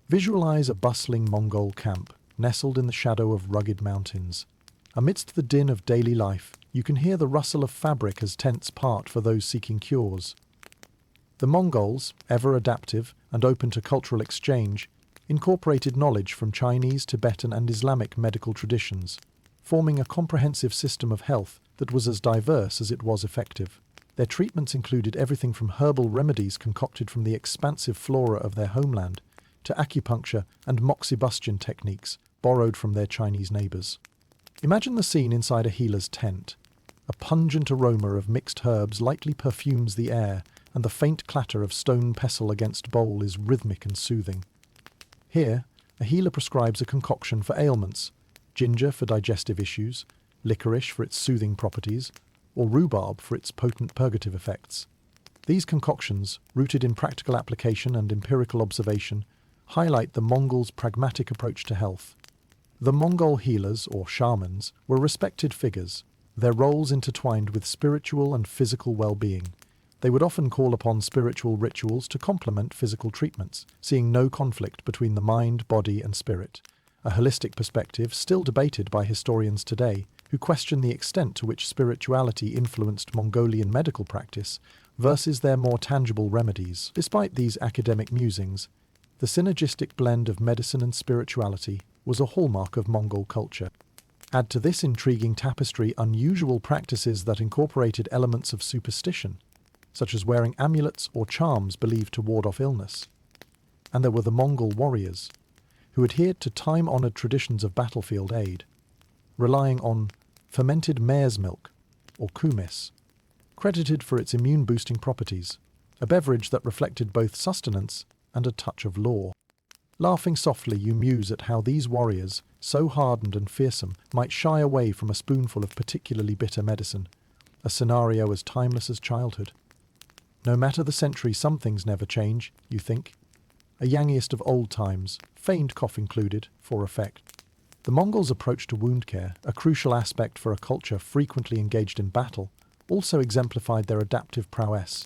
Visualize a bustling Mongol camp, nestled in the shadow of rugged mountains. Amidst the din of daily life, you can hear the rustle of fabric as tents part for those seeking cures. The Mongols, ever adaptive and open to cultural exchange, incorporated knowledge from Chinese, Tibetan, and Islamic medical traditions, forming a comprehensive system of health that was as diverse as it was effective. Their treatments included everything from herbal remedies concocted from the expansive flora of their homeland to acupuncture and moxibustion techniques borrowed from their Chinese neighbours. Imagine the scene inside a healer's tent. A pungent aroma of mixed herbs lightly perfumes the air and the faint clatter of stone pestle against bowl is rhythmic and soothing. Here, a healer prescribes a concoction for ailments: ginger for digestive issues, licorice for its soothing properties, or rhubarb for its potent purgative effects. These concoctions, rooted in practical application and empirical observation, highlight the Mongols' pragmatic approach to health. The Mongol healers, or shamans, were respected figures, their roles intertwined with spiritual and physical well-being. They would often call upon spiritual rituals to complement physical treatments, seeing no conflict between the mind, body, and spirit, a holistic perspective still debated by historians today, who question the extent to which spirituality influenced Mongolian medical practice versus their more tangible remedies. Despite these academic musings, the synergistic blend of medicine and spirituality was a hallmark of Mongol culture. Add to this intriguing tapestry unusual practices that incorporated elements of superstition, such as wearing amulets or charms believed to ward off illness. And there were the Mongol warriors, who adhered to time-honored traditions of battlefield aid, relying on fermented mare's milk, or kumis, credited for its immune-boosting properties, a beverage that reflected both sustenance and a touch of lore. Laughing softly, you muse at how these warriors, so hardened and fearsome, might shy away from a spoonful of particularly bitter medicine, a scenario as timeless as childhood. No matter the century, some things never change, you think. A yangiest of old times, feigned cough included, for effect. The Mongols' approach to wound care, a crucial aspect for a culture frequently engaged in battle, also exemplified their adaptive prowess.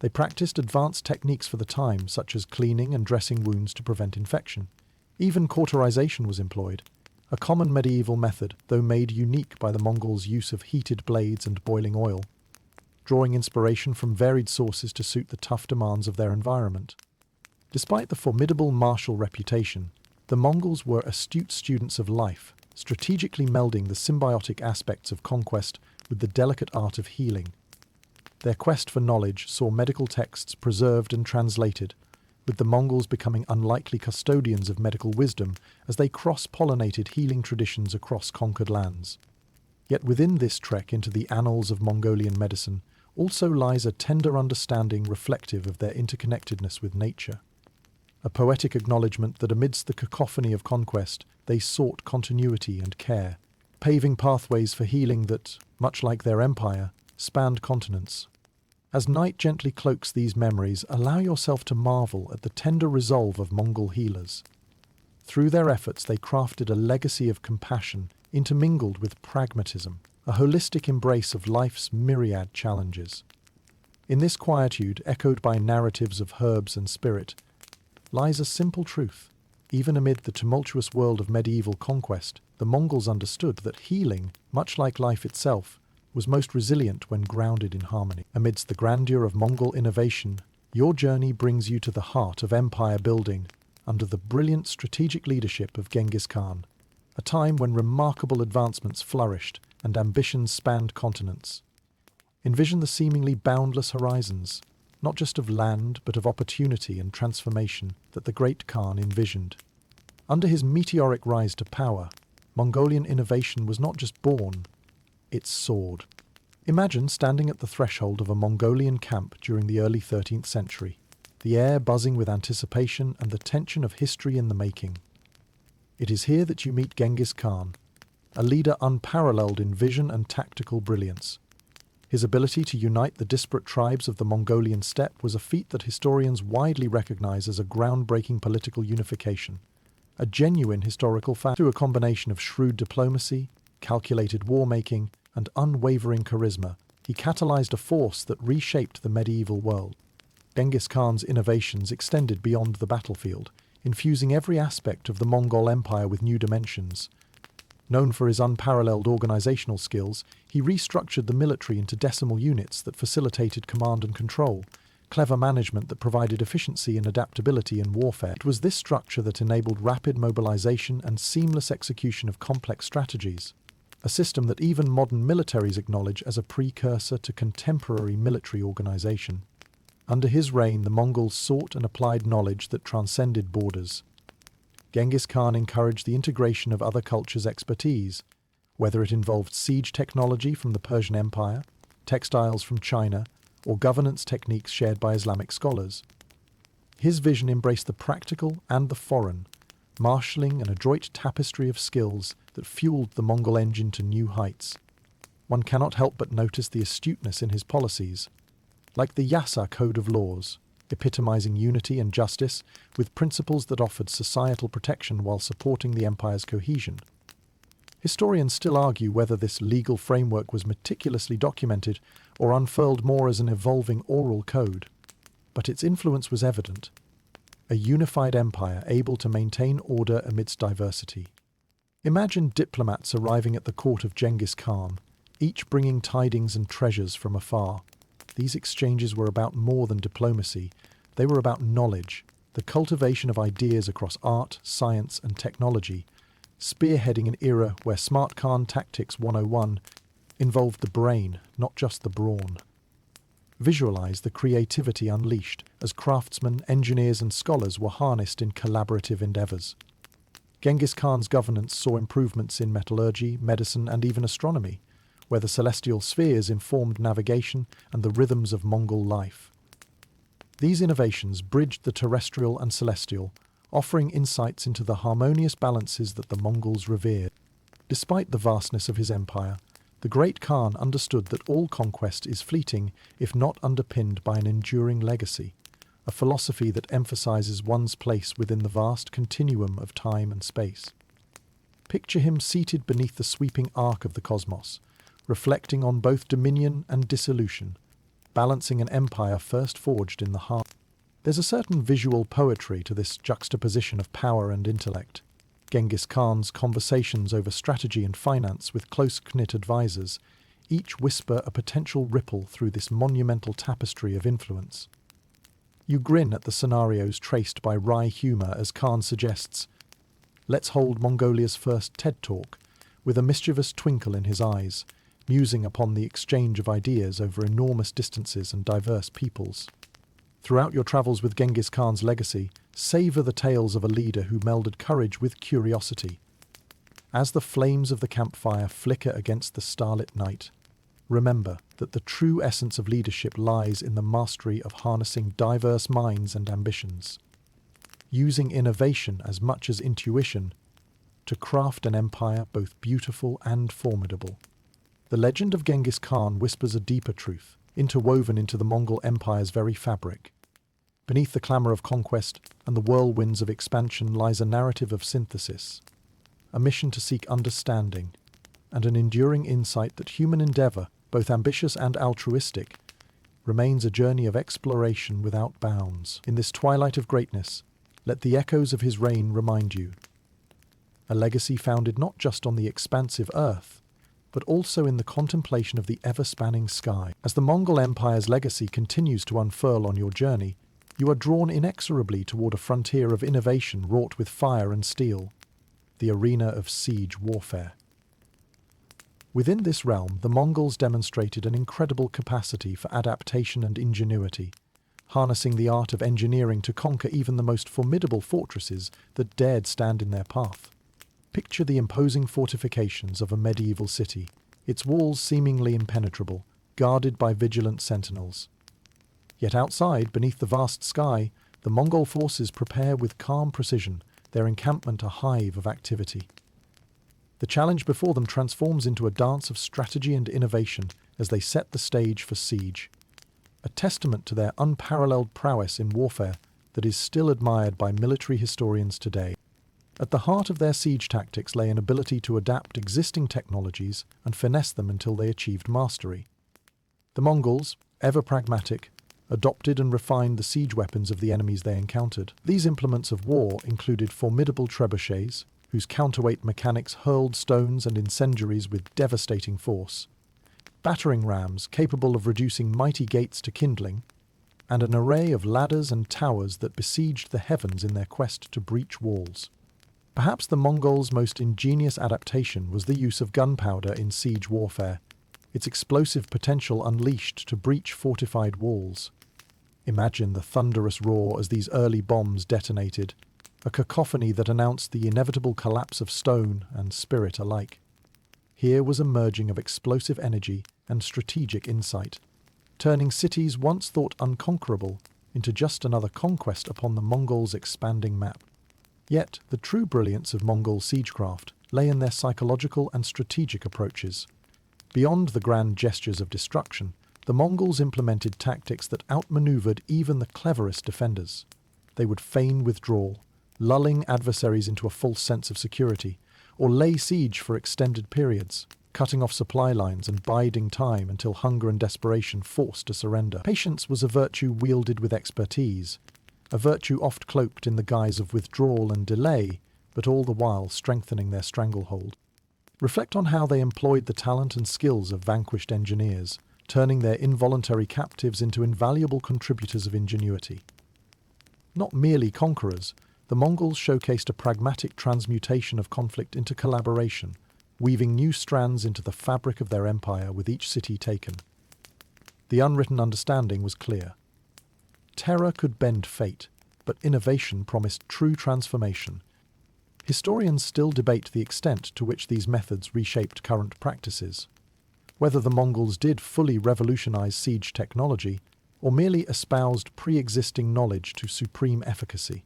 They practiced advanced techniques for the time, such as cleaning and dressing wounds to prevent infection. Even cauterization was employed, a common medieval method, though made unique by the Mongols' use of heated blades and boiling oil, drawing inspiration from varied sources to suit the tough demands of their environment. Despite the formidable martial reputation, the Mongols were astute students of life, strategically melding the symbiotic aspects of conquest with the delicate art of healing. Their quest for knowledge saw medical texts preserved and translated, with the Mongols becoming unlikely custodians of medical wisdom as they cross-pollinated healing traditions across conquered lands. Yet within this trek into the annals of Mongolian medicine also lies a tender understanding reflective of their interconnectedness with nature. A poetic acknowledgement that amidst the cacophony of conquest, they sought continuity and care, paving pathways for healing that, much like their empire, spanned continents. As night gently cloaks these memories, allow yourself to marvel at the tender resolve of Mongol healers. Through their efforts, they crafted a legacy of compassion intermingled with pragmatism, a holistic embrace of life's myriad challenges. In this quietude, echoed by narratives of herbs and spirit, lies a simple truth. Even amid the tumultuous world of medieval conquest, the Mongols understood that healing, much like life itself, was most resilient when grounded in harmony. Amidst the grandeur of Mongol innovation, your journey brings you to the heart of empire building under the brilliant strategic leadership of Genghis Khan, a time when remarkable advancements flourished and ambitions spanned continents. Envision the seemingly boundless horizons, not just of land but of opportunity and transformation that the great Khan envisioned. Under his meteoric rise to power, Mongolian innovation was not just born, it soared. Imagine standing at the threshold of a Mongolian camp during the early 13th century, the air buzzing with anticipation and the tension of history in the making. It is here that you meet Genghis Khan, a leader unparalleled in vision and tactical brilliance. His ability to unite the disparate tribes of the Mongolian steppe was a feat that historians widely recognize as a groundbreaking political unification, a genuine historical fact. Through a combination of shrewd diplomacy, calculated war-making, and unwavering charisma, he catalyzed a force that reshaped the medieval world. Genghis Khan's innovations extended beyond the battlefield, infusing every aspect of the Mongol Empire with new dimensions. Known for his unparalleled organizational skills, he restructured the military into decimal units that facilitated command and control, clever management that provided efficiency and adaptability in warfare. It was this structure that enabled rapid mobilization and seamless execution of complex strategies, a system that even modern militaries acknowledge as a precursor to contemporary military organization. Under his reign, the Mongols sought and applied knowledge that transcended borders. Genghis Khan encouraged the integration of other cultures' expertise, whether it involved siege technology from the Persian Empire, textiles from China, or governance techniques shared by Islamic scholars. His vision embraced the practical and the foreign, marshalling an adroit tapestry of skills that fueled the Mongol engine to new heights. One cannot help but notice the astuteness in his policies, like the Yassa code of laws, epitomizing unity and justice with principles that offered societal protection while supporting the empire's cohesion. Historians still argue whether this legal framework was meticulously documented or unfurled more as an evolving oral code, but its influence was evident. A unified empire able to maintain order amidst diversity. Imagine diplomats arriving at the court of Genghis Khan, each bringing tidings and treasures from afar. These exchanges were about more than diplomacy. They were about knowledge, the cultivation of ideas across art, science, and technology, spearheading an era where Smart Khan Tactics 101 involved the brain, not just the brawn. Visualize the creativity unleashed as craftsmen, engineers, and scholars were harnessed in collaborative endeavors. Genghis Khan's governance saw improvements in metallurgy, medicine, and even astronomy, where the celestial spheres informed navigation and the rhythms of Mongol life. These innovations bridged the terrestrial and celestial, offering insights into the harmonious balances that the Mongols revered. Despite the vastness of his empire, the great Khan understood that all conquest is fleeting if not underpinned by an enduring legacy, a philosophy that emphasizes one's place within the vast continuum of time and space. Picture him seated beneath the sweeping arc of the cosmos, reflecting on both dominion and dissolution, balancing an empire first forged in the heart. There's a certain visual poetry to this juxtaposition of power and intellect. Genghis Khan's conversations over strategy and finance with close-knit advisors, each whisper a potential ripple through this monumental tapestry of influence. You grin at the scenarios traced by wry humour as Khan suggests, "Let's hold Mongolia's first TED Talk," with a mischievous twinkle in his eyes, musing upon the exchange of ideas over enormous distances and diverse peoples. Throughout your travels with Genghis Khan's legacy, savour the tales of a leader who melded courage with curiosity. As the flames of the campfire flicker against the starlit night, remember that the true essence of leadership lies in the mastery of harnessing diverse minds and ambitions, using innovation as much as intuition to craft an empire both beautiful and formidable. The legend of Genghis Khan whispers a deeper truth, interwoven into the Mongol Empire's very fabric. Beneath the clamour of conquest and the whirlwinds of expansion lies a narrative of synthesis, a mission to seek understanding, and an enduring insight that human endeavour, both ambitious and altruistic, remains a journey of exploration without bounds. In this twilight of greatness, let the echoes of his reign remind you. A legacy founded not just on the expansive earth, but also in the contemplation of the ever-spanning sky. As the Mongol Empire's legacy continues to unfurl on your journey, you are drawn inexorably toward a frontier of innovation wrought with fire and steel, the arena of siege warfare. Within this realm, the Mongols demonstrated an incredible capacity for adaptation and ingenuity, harnessing the art of engineering to conquer even the most formidable fortresses that dared stand in their path. Picture the imposing fortifications of a medieval city, its walls seemingly impenetrable, guarded by vigilant sentinels. Yet outside, beneath the vast sky, the Mongol forces prepare with calm precision, their encampment a hive of activity. The challenge before them transforms into a dance of strategy and innovation as they set the stage for siege, a testament to their unparalleled prowess in warfare that is still admired by military historians today. At the heart of their siege tactics lay an ability to adapt existing technologies and finesse them until they achieved mastery. The Mongols, ever pragmatic, adopted and refined the siege weapons of the enemies they encountered. These implements of war included formidable trebuchets, whose counterweight mechanics hurled stones and incendiaries with devastating force, battering rams capable of reducing mighty gates to kindling, and an array of ladders and towers that besieged the heavens in their quest to breach walls. Perhaps the Mongols' most ingenious adaptation was the use of gunpowder in siege warfare, its explosive potential unleashed to breach fortified walls. Imagine the thunderous roar as these early bombs detonated, a cacophony that announced the inevitable collapse of stone and spirit alike. Here was a merging of explosive energy and strategic insight. turning cities once thought unconquerable into just another conquest upon the Mongols' expanding map. Yet, the true brilliance of Mongol siegecraft lay in their psychological and strategic approaches. Beyond the grand gestures of destruction, the Mongols implemented tactics that outmaneuvered even the cleverest defenders. They would feign withdrawal, lulling adversaries into a false sense of security, or lay siege for extended periods, cutting off supply lines and biding time until hunger and desperation forced a surrender. Patience was a virtue wielded with expertise, a virtue oft cloaked in the guise of withdrawal and delay, but all the while strengthening their stranglehold. Reflect on how they employed the talent and skills of vanquished engineers, turning their involuntary captives into invaluable contributors of ingenuity. Not merely conquerors, the Mongols showcased a pragmatic transmutation of conflict into collaboration, weaving new strands into the fabric of their empire with each city taken. The unwritten understanding was clear. Terror could bend fate, but innovation promised true transformation. Historians still debate the extent to which these methods reshaped current practices. Whether the Mongols did fully revolutionize siege technology, or merely espoused pre-existing knowledge to supreme efficacy.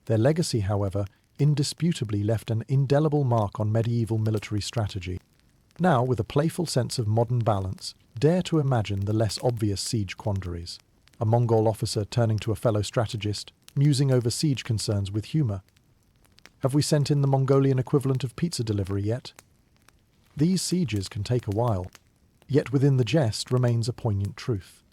Their legacy, however, indisputably left an indelible mark on medieval military strategy. Now, with a playful sense of modern balance, dare to imagine the less obvious siege quandaries. A Mongol officer turning to a fellow strategist, musing over siege concerns with humor. Have we sent in the Mongolian equivalent of pizza delivery yet? These sieges can take a while, yet within the jest remains a poignant truth.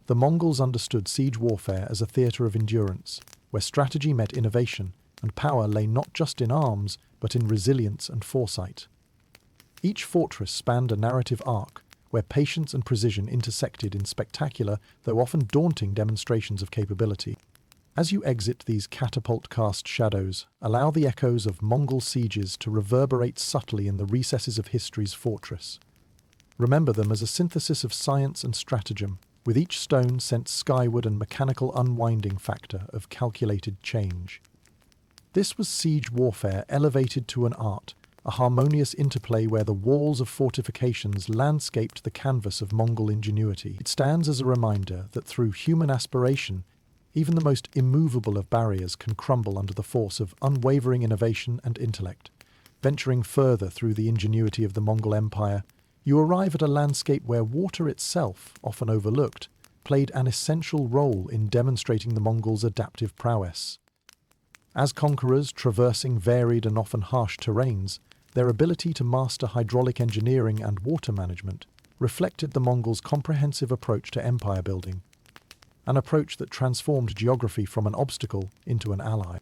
The Mongols understood siege warfare as a theatre of endurance, where strategy met innovation, and power lay not just in arms, but in resilience and foresight. Each fortress spanned a narrative arc, where patience and precision intersected in spectacular, though often daunting demonstrations of capability. As you exit these catapult-cast shadows, allow the echoes of Mongol sieges to reverberate subtly in the recesses of history's fortress. Remember them as a synthesis of science and stratagem, with each stone sent skyward and mechanical unwinding factor of calculated change. This was siege warfare elevated to an art, a harmonious interplay where the walls of fortifications landscaped the canvas of Mongol ingenuity. It stands as a reminder that through human aspiration, even the most immovable of barriers can crumble under the force of unwavering innovation and intellect. Venturing further through the ingenuity of the Mongol Empire, you arrive at a landscape where water itself, often overlooked, played an essential role in demonstrating the Mongols' adaptive prowess. As conquerors traversing varied and often harsh terrains, their ability to master hydraulic engineering and water management reflected the Mongols' comprehensive approach to empire building, an approach that transformed geography from an obstacle into an ally.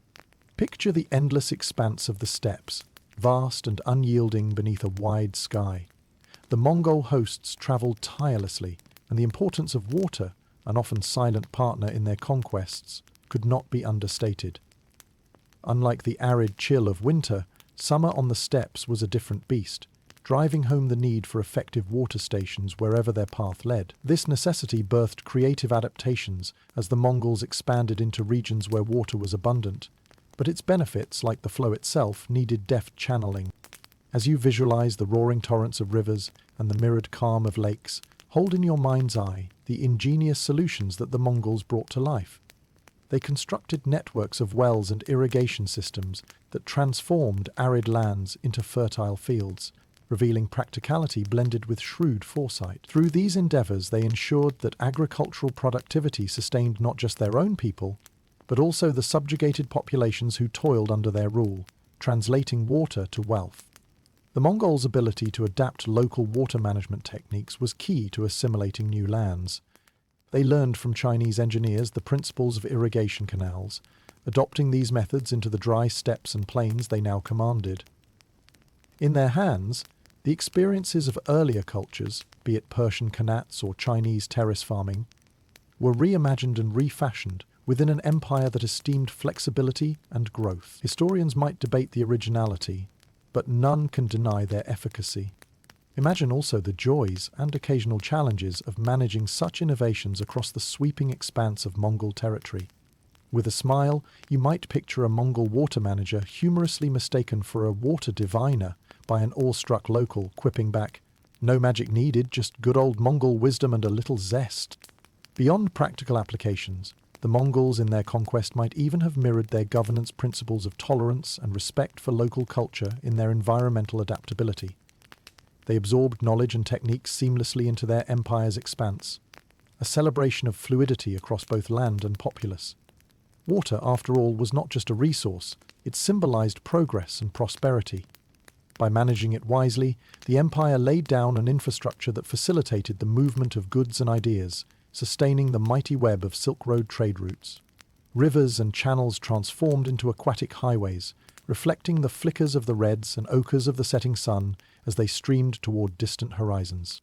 Picture the endless expanse of the steppes, vast and unyielding beneath a wide sky. The Mongol hosts travelled tirelessly, and the importance of water, an often silent partner in their conquests, could not be understated. Unlike the arid chill of winter, summer on the steppes was a different beast, driving home the need for effective water stations wherever their path led. This necessity birthed creative adaptations as the Mongols expanded into regions where water was abundant, but its benefits, like the flow itself, needed deft channeling. As you visualize the roaring torrents of rivers and the mirrored calm of lakes, hold in your mind's eye the ingenious solutions that the Mongols brought to life. They constructed networks of wells and irrigation systems that transformed arid lands into fertile fields, revealing practicality blended with shrewd foresight. Through these endeavors, they ensured that agricultural productivity sustained not just their own people, but also the subjugated populations who toiled under their rule, translating water to wealth. The Mongols' ability to adapt local water management techniques was key to assimilating new lands. They learned from Chinese engineers the principles of irrigation canals, adopting these methods into the dry steppes and plains they now commanded. In their hands, the experiences of earlier cultures, be it Persian Khanats or Chinese terrace farming, were reimagined and refashioned within an empire that esteemed flexibility and growth. Historians might debate the originality, but none can deny their efficacy. Imagine also the joys and occasional challenges of managing such innovations across the sweeping expanse of Mongol territory. With a smile, you might picture a Mongol water manager humorously mistaken for a water diviner by an awestruck local, quipping back, No magic needed, just good old Mongol wisdom and a little zest. Beyond practical applications, the Mongols in their conquest might even have mirrored their governance principles of tolerance and respect for local culture in their environmental adaptability. They absorbed knowledge and techniques seamlessly into their empire's expanse, a celebration of fluidity across both land and populace. Water, after all, was not just a resource, it symbolized progress and prosperity. By managing it wisely, the empire laid down an infrastructure that facilitated the movement of goods and ideas, sustaining the mighty web of Silk Road trade routes. Rivers and channels transformed into aquatic highways, reflecting the flickers of the reds and ochres of the setting sun as they streamed toward distant horizons.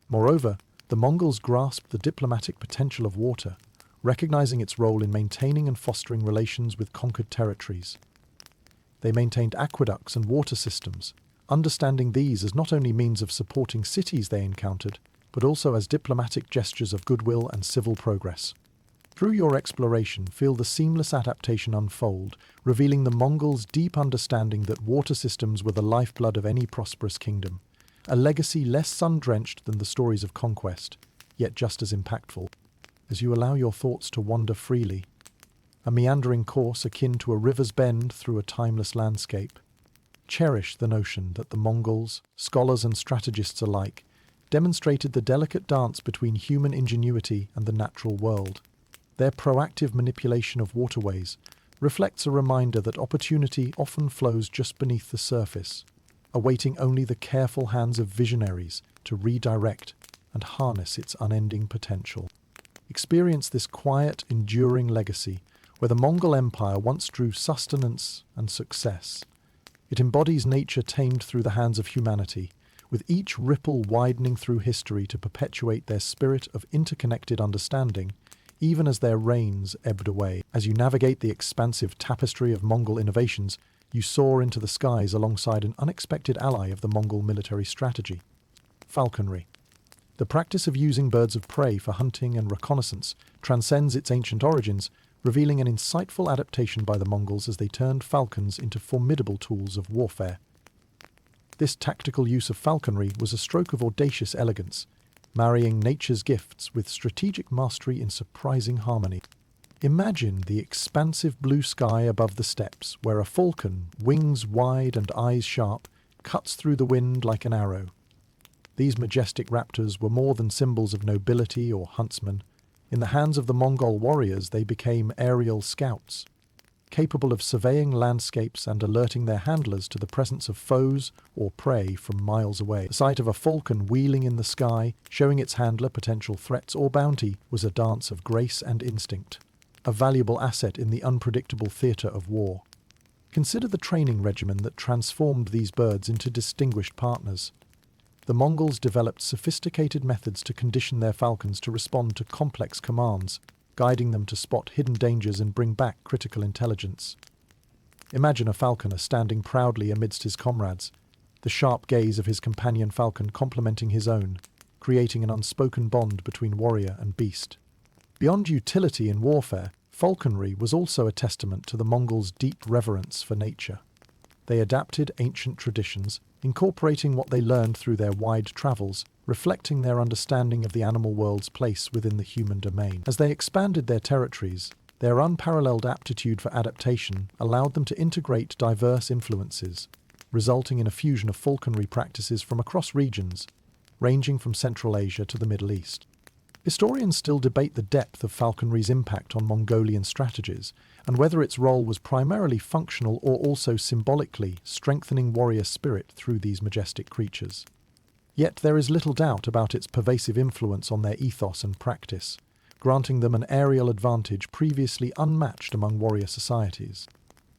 Moreover, the Mongols grasped the diplomatic potential of water, recognizing its role in maintaining and fostering relations with conquered territories. They maintained aqueducts and water systems, understanding these as not only means of supporting cities they encountered, but also as diplomatic gestures of goodwill and civil progress. Through your exploration, feel the seamless adaptation unfold, revealing the Mongols' deep understanding that water systems were the lifeblood of any prosperous kingdom, a legacy less sun-drenched than the stories of conquest, yet just as impactful. As you allow your thoughts to wander freely, a meandering course akin to a river's bend through a timeless landscape, cherish the notion that the Mongols, scholars and strategists alike, demonstrated the delicate dance between human ingenuity and the natural world. Their proactive manipulation of waterways reflects a reminder that opportunity often flows just beneath the surface, awaiting only the careful hands of visionaries to redirect and harness its unending potential. Experience this quiet, enduring legacy where the Mongol Empire once drew sustenance and success. It embodies nature tamed through the hands of humanity, with each ripple widening through history to perpetuate their spirit of interconnected understanding, even as their reigns ebbed away. As you navigate the expansive tapestry of Mongol innovations, you soar into the skies alongside an unexpected ally of the Mongol military strategy: falconry. The practice of using birds of prey for hunting and reconnaissance transcends its ancient origins, revealing an insightful adaptation by the Mongols as they turned falcons into formidable tools of warfare. This tactical use of falconry was a stroke of audacious elegance, marrying nature's gifts with strategic mastery in surprising harmony. Imagine the expansive blue sky above the steppes, where a falcon, wings wide and eyes sharp, cuts through the wind like an arrow. These majestic raptors were more than symbols of nobility or huntsmen. In the hands of the Mongol warriors, they became aerial scouts, capable of surveying landscapes and alerting their handlers to the presence of foes or prey from miles away. The sight of a falcon wheeling in the sky, showing its handler potential threats or bounty, was a dance of grace and instinct, a valuable asset in the unpredictable theatre of war. Consider the training regimen that transformed these birds into distinguished partners. The Mongols developed sophisticated methods to condition their falcons to respond to complex commands, guiding them to spot hidden dangers and bring back critical intelligence. Imagine a falconer standing proudly amidst his comrades, the sharp gaze of his companion falcon complementing his own, creating an unspoken bond between warrior and beast. Beyond utility in warfare, falconry was also a testament to the Mongols' deep reverence for nature. They adapted ancient traditions, incorporating what they learned through their wide travels, reflecting their understanding of the animal world's place within the human domain. As they expanded their territories, their unparalleled aptitude for adaptation allowed them to integrate diverse influences, resulting in a fusion of falconry practices from across regions, ranging from Central Asia to the Middle East. Historians still debate the depth of falconry's impact on Mongolian strategies, and whether its role was primarily functional or also symbolically strengthening warrior spirit through these majestic creatures. Yet there is little doubt about its pervasive influence on their ethos and practice, granting them an aerial advantage previously unmatched among warrior societies.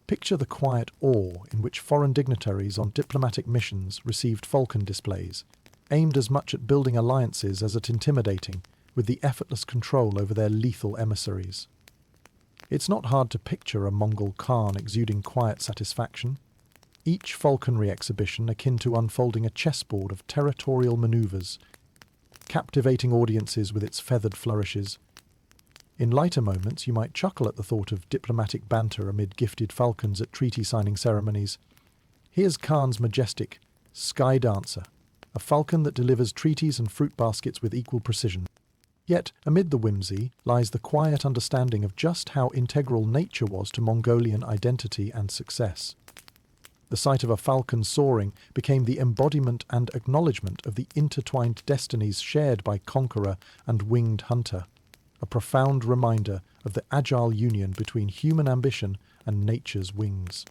Picture the quiet awe in which foreign dignitaries on diplomatic missions received falcon displays, aimed as much at building alliances as at intimidating, with the effortless control over their lethal emissaries. It's not hard to picture a Mongol Khan exuding quiet satisfaction, each falconry exhibition akin to unfolding a chessboard of territorial maneuvers, captivating audiences with its feathered flourishes. In lighter moments, you might chuckle at the thought of diplomatic banter amid gifted falcons at treaty signing ceremonies. Here's Khan's majestic Sky Dancer, a falcon that delivers treaties and fruit baskets with equal precision. Yet, amid the whimsy, lies the quiet understanding of just how integral nature was to Mongolian identity and success. The sight of a falcon soaring became the embodiment and acknowledgement of the intertwined destinies shared by conqueror and winged hunter, a profound reminder of the agile union between human ambition and nature's wings.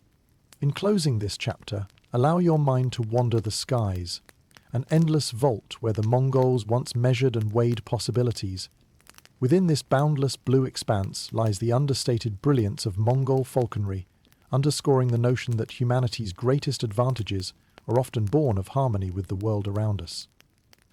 In closing this chapter, allow your mind to wander the skies, an endless vault where the Mongols once measured and weighed possibilities. Within this boundless blue expanse lies the understated brilliance of Mongol falconry, underscoring the notion that humanity's greatest advantages are often born of harmony with the world around us.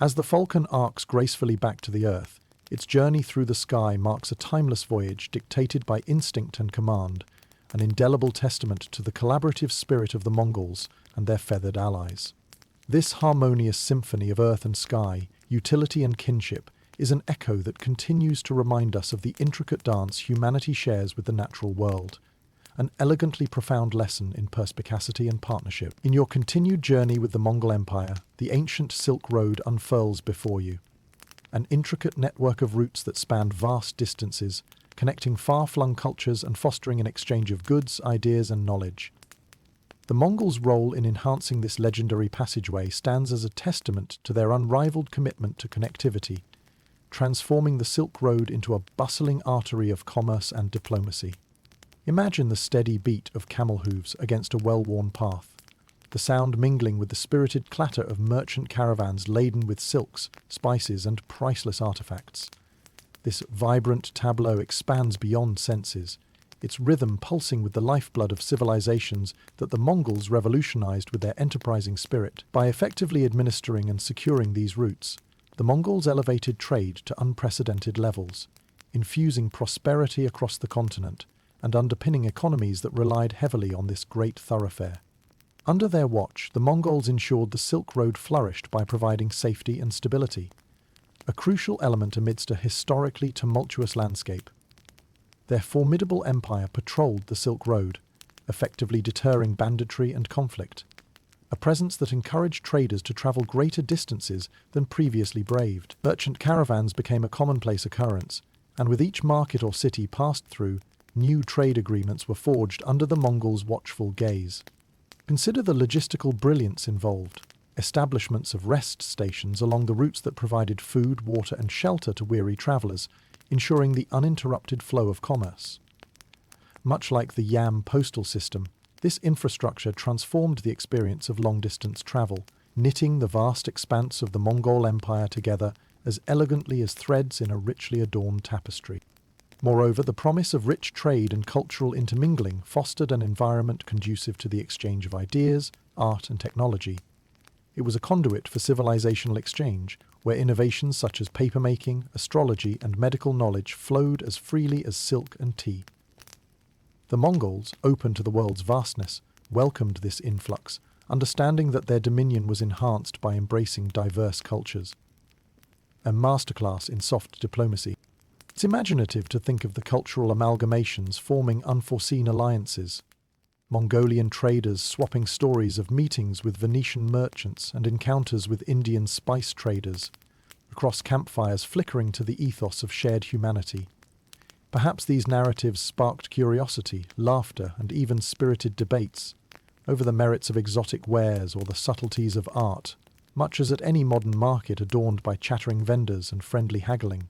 As the falcon arcs gracefully back to the earth, its journey through the sky marks a timeless voyage dictated by instinct and command, an indelible testament to the collaborative spirit of the Mongols and their feathered allies. This harmonious symphony of earth and sky, utility and kinship, is an echo that continues to remind us of the intricate dance humanity shares with the natural world, an elegantly profound lesson in perspicacity and partnership. In your continued journey with the Mongol Empire, the ancient Silk Road unfurls before you, an intricate network of routes that spanned vast distances, connecting far-flung cultures and fostering an exchange of goods, ideas, and knowledge. The Mongols' role in enhancing this legendary passageway stands as a testament to their unrivaled commitment to connectivity, transforming the Silk Road into a bustling artery of commerce and diplomacy. Imagine the steady beat of camel hooves against a well-worn path, the sound mingling with the spirited clatter of merchant caravans laden with silks, spices, and priceless artifacts. This vibrant tableau expands beyond senses, its rhythm pulsing with the lifeblood of civilizations that the Mongols revolutionized with their enterprising spirit. By effectively administering and securing these routes, the Mongols elevated trade to unprecedented levels, infusing prosperity across the continent and underpinning economies that relied heavily on this great thoroughfare. Under their watch, the Mongols ensured the Silk Road flourished by providing safety and stability, a crucial element amidst a historically tumultuous landscape. Their formidable empire patrolled the Silk Road, effectively deterring banditry and conflict, a presence that encouraged traders to travel greater distances than previously braved. Merchant caravans became a commonplace occurrence, and with each market or city passed through, new trade agreements were forged under the Mongols' watchful gaze. Consider the logistical brilliance involved. Establishments of rest stations along the routes that provided food, water, and shelter to weary travelers, ensuring the uninterrupted flow of commerce. Much like the Yam postal system, this infrastructure transformed the experience of long-distance travel, knitting the vast expanse of the Mongol Empire together as elegantly as threads in a richly adorned tapestry. Moreover, the promise of rich trade and cultural intermingling fostered an environment conducive to the exchange of ideas, art, and technology. It was a conduit for civilizational exchange, where innovations such as papermaking, astrology, and medical knowledge flowed as freely as silk and tea. The Mongols, open to the world's vastness, welcomed this influx, understanding that their dominion was enhanced by embracing diverse cultures. A masterclass in soft diplomacy. It's imaginative to think of the cultural amalgamations forming unforeseen alliances. Mongolian traders swapping stories of meetings with Venetian merchants and encounters with Indian spice traders, across campfires flickering to the ethos of shared humanity. Perhaps these narratives sparked curiosity, laughter, and even spirited debates over the merits of exotic wares or the subtleties of art, much as at any modern market adorned by chattering vendors and friendly haggling.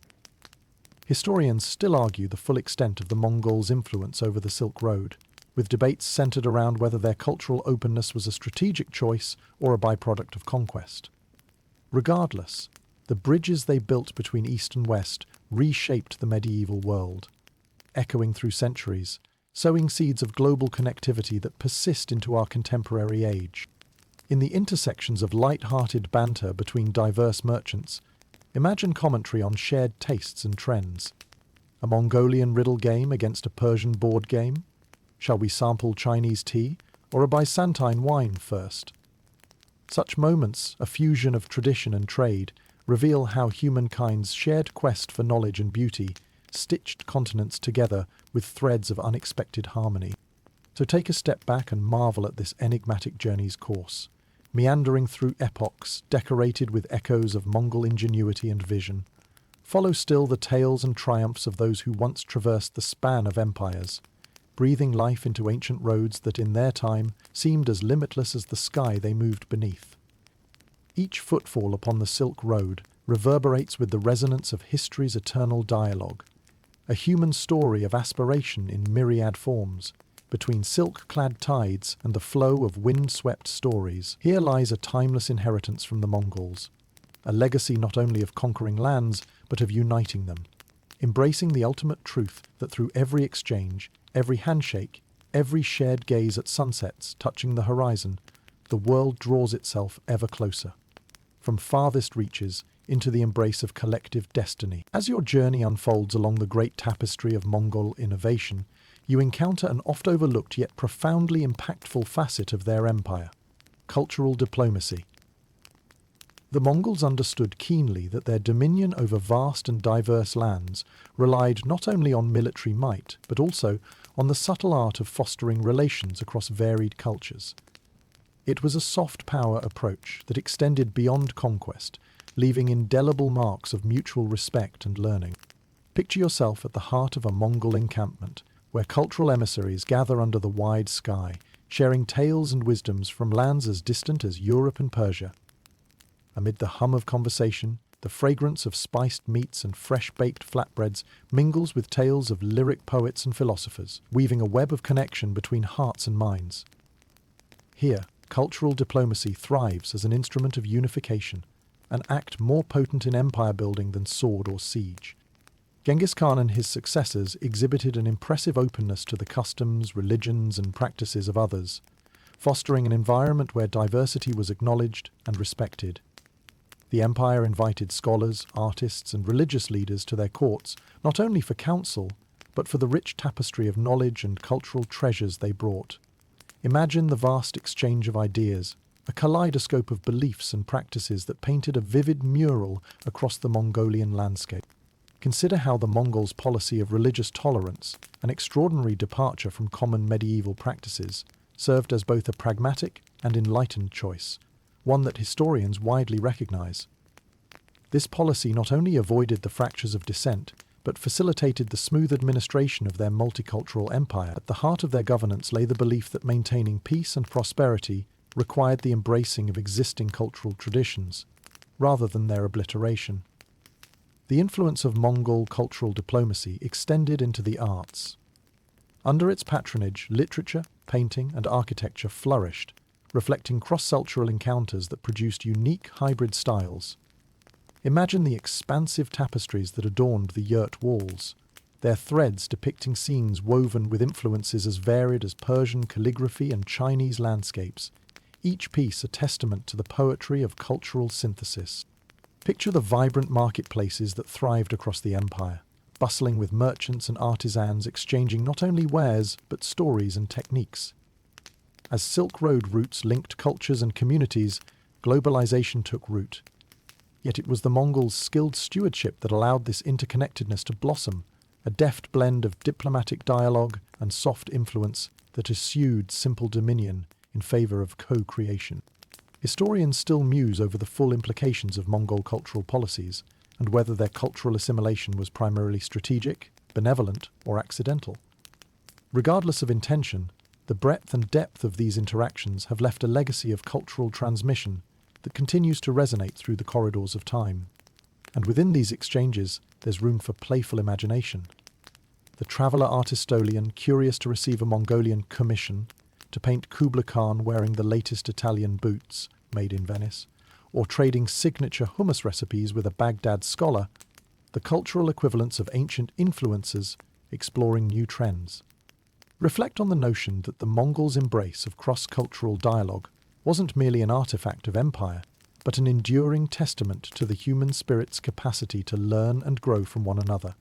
Historians still argue the full extent of the Mongols' influence over the Silk Road, with debates centered around whether their cultural openness was a strategic choice or a byproduct of conquest. Regardless, the bridges they built between East and West reshaped the medieval world, echoing through centuries, sowing seeds of global connectivity that persist into our contemporary age. In the intersections of light-hearted banter between diverse merchants, imagine commentary on shared tastes and trends. A Mongolian riddle game against a Persian board game? Shall we sample Chinese tea or a Byzantine wine first? Such moments, a fusion of tradition and trade, reveal how humankind's shared quest for knowledge and beauty stitched continents together with threads of unexpected harmony. So take a step back and marvel at this enigmatic journey's course. meandering through epochs decorated with echoes of Mongol ingenuity and vision, follow still the tales and triumphs of those who once traversed the span of empires, breathing life into ancient roads that in their time seemed as limitless as the sky they moved beneath. Each footfall upon the Silk Road reverberates with the resonance of history's eternal dialogue, a human story of aspiration in myriad forms. Between silk-clad tides and the flow of wind-swept stories, here lies a timeless inheritance from the Mongols, a legacy not only of conquering lands, but of uniting them, embracing the ultimate truth that through every exchange, every handshake, every shared gaze at sunsets touching the horizon, the world draws itself ever closer, from farthest reaches into the embrace of collective destiny. As your journey unfolds along the great tapestry of Mongol innovation, you encounter an oft-overlooked yet profoundly impactful facet of their empire: cultural diplomacy. The Mongols understood keenly that their dominion over vast and diverse lands relied not only on military might, but also on the subtle art of fostering relations across varied cultures. It was a soft power approach that extended beyond conquest, leaving indelible marks of mutual respect and learning. Picture yourself at the heart of a Mongol encampment, where cultural emissaries gather under the wide sky, sharing tales and wisdoms from lands as distant as Europe and Persia. Amid the hum of conversation, the fragrance of spiced meats and fresh-baked flatbreads mingles with tales of lyric poets and philosophers, weaving a web of connection between hearts and minds. Here, cultural diplomacy thrives as an instrument of unification, an act more potent in empire building than sword or siege. Genghis Khan and his successors exhibited an impressive openness to the customs, religions, and practices of others, fostering an environment where diversity was acknowledged and respected. The empire invited scholars, artists, and religious leaders to their courts, not only for counsel, but for the rich tapestry of knowledge and cultural treasures they brought. Imagine the vast exchange of ideas, a kaleidoscope of beliefs and practices that painted a vivid mural across the Mongolian landscape. Consider how the Mongols' policy of religious tolerance, an extraordinary departure from common medieval practices, served as both a pragmatic and enlightened choice, one that historians widely recognize. This policy not only avoided the fractures of dissent, but facilitated the smooth administration of their multicultural empire. At the heart of their governance lay the belief that maintaining peace and prosperity required the embracing of existing cultural traditions, rather than their obliteration. The influence of Mongol cultural diplomacy extended into the arts. Under its patronage, literature, painting, and architecture flourished, reflecting cross-cultural encounters that produced unique hybrid styles. Imagine the expansive tapestries that adorned the Yurt walls, their threads depicting scenes woven with influences as varied as Persian calligraphy and Chinese landscapes, each piece a testament to the poetry of cultural synthesis. Picture the vibrant marketplaces that thrived across the empire, bustling with merchants and artisans exchanging not only wares, but stories and techniques. As Silk Road routes linked cultures and communities, globalization took root. Yet it was the Mongols' skilled stewardship that allowed this interconnectedness to blossom, a deft blend of diplomatic dialogue and soft influence that eschewed simple dominion in favor of co-creation. Historians still muse over the full implications of Mongol cultural policies and whether their cultural assimilation was primarily strategic, benevolent, or accidental. Regardless of intention, the breadth and depth of these interactions have left a legacy of cultural transmission that continues to resonate through the corridors of time. And within these exchanges, there's room for playful imagination. The traveller artistolian curious to receive a Mongolian commission to paint Kublai Khan wearing the latest Italian boots made in Venice, or trading signature hummus recipes with a Baghdad scholar, the cultural equivalents of ancient influencers exploring new trends. Reflect on the notion that the Mongols' embrace of cross-cultural dialogue wasn't merely an artifact of empire, but an enduring testament to the human spirit's capacity to learn and grow from one another.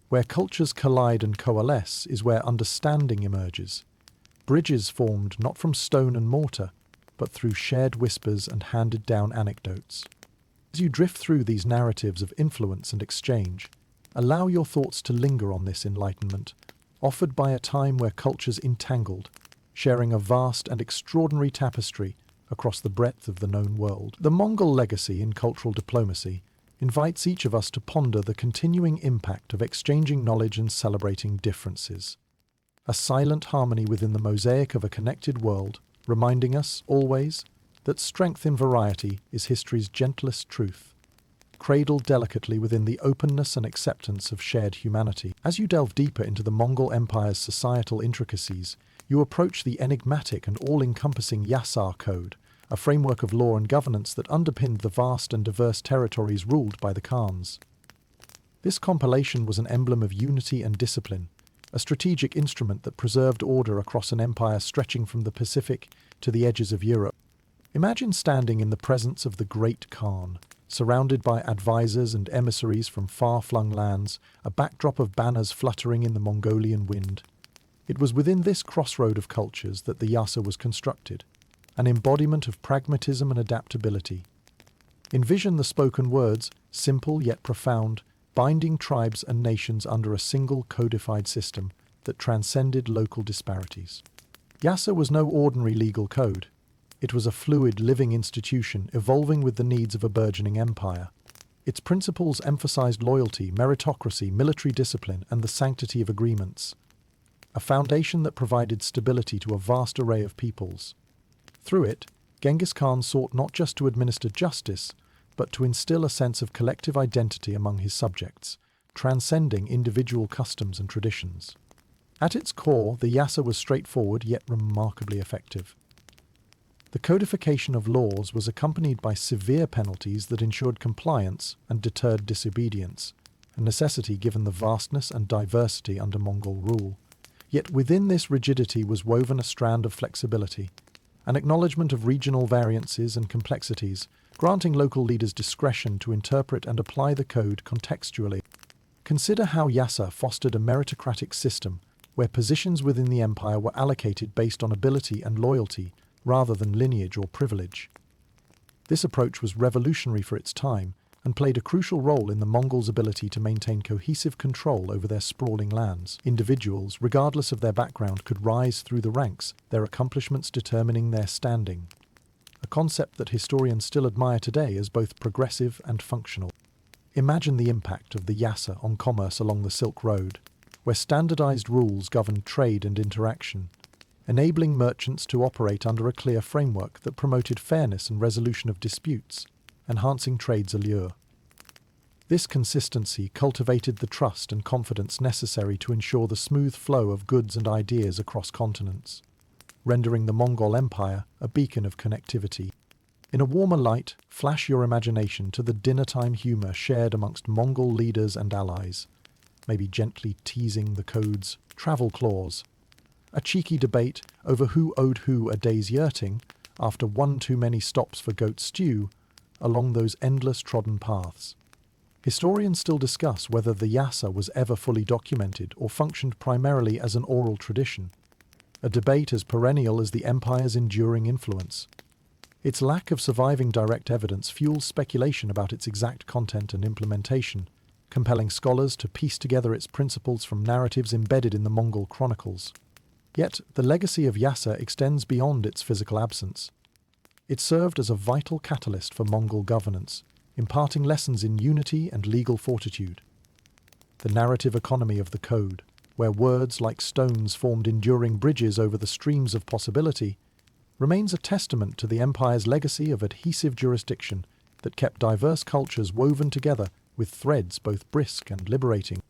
Where cultures collide and coalesce is where understanding emerges. Bridges formed not from stone and mortar, but through shared whispers and handed-down anecdotes. As you drift through these narratives of influence and exchange, allow your thoughts to linger on this enlightenment, offered by a time where cultures entangled, sharing a vast and extraordinary tapestry across the breadth of the known world. The Mongol legacy in cultural diplomacy invites each of us to ponder the continuing impact of exchanging knowledge and celebrating differences. A silent harmony within the mosaic of a connected world, reminding us, always, that strength in variety is history's gentlest truth, cradled delicately within the openness and acceptance of shared humanity. As you delve deeper into the Mongol Empire's societal intricacies, you approach the enigmatic and all-encompassing Yassa Code, a framework of law and governance that underpinned the vast and diverse territories ruled by the Khans. This compilation was an emblem of unity and discipline, a strategic instrument that preserved order across an empire stretching from the Pacific to the edges of Europe. Imagine standing in the presence of the Great Khan, surrounded by advisors and emissaries from far-flung lands, a backdrop of banners fluttering in the Mongolian wind. It was within this crossroad of cultures that the Yassa was constructed, an embodiment of pragmatism and adaptability. Envision the spoken words, simple yet profound, binding tribes and nations under a single codified system that transcended local disparities. Yassa was no ordinary legal code. It was a fluid, living institution evolving with the needs of a burgeoning empire. Its principles emphasized loyalty, meritocracy, military discipline, and the sanctity of agreements, a foundation that provided stability to a vast array of peoples. Through it, Genghis Khan sought not just to administer justice, but to instill a sense of collective identity among his subjects, transcending individual customs and traditions. At its core, the Yassa was straightforward yet remarkably effective. The codification of laws was accompanied by severe penalties that ensured compliance and deterred disobedience, a necessity given the vastness and diversity under Mongol rule. Yet within this rigidity was woven a strand of flexibility, an acknowledgement of regional variances and complexities, granting local leaders discretion to interpret and apply the code contextually. Consider how Yassa fostered a meritocratic system where positions within the empire were allocated based on ability and loyalty, rather than lineage or privilege. This approach was revolutionary for its time and played a crucial role in the Mongols' ability to maintain cohesive control over their sprawling lands. Individuals, regardless of their background, could rise through the ranks, their accomplishments determining their standing, a concept that historians still admire today as both progressive and functional. Imagine the impact of the Yassa on commerce along the Silk Road, where standardized rules governed trade and interaction, enabling merchants to operate under a clear framework that promoted fairness and resolution of disputes, enhancing trade's allure. This consistency cultivated the trust and confidence necessary to ensure the smooth flow of goods and ideas across continents, rendering the Mongol Empire a beacon of connectivity. In a warmer light, flash your imagination to the dinner-time humor shared amongst Mongol leaders and allies, maybe gently teasing the code's travel clause, a cheeky debate over who owed who a day's yurting after one too many stops for goat stew along those endless trodden paths. Historians still discuss whether the Yassa was ever fully documented or functioned primarily as an oral tradition, a debate as perennial as the empire's enduring influence. Its lack of surviving direct evidence fuels speculation about its exact content and implementation, compelling scholars to piece together its principles from narratives embedded in the Mongol chronicles. Yet, the legacy of Yassa extends beyond its physical absence. It served as a vital catalyst for Mongol governance, imparting lessons in unity and legal fortitude. The narrative economy of the code, where words like stones formed enduring bridges over the streams of possibility, remains a testament to the empire's legacy of adhesive jurisdiction that kept diverse cultures woven together with threads both brisk and liberating.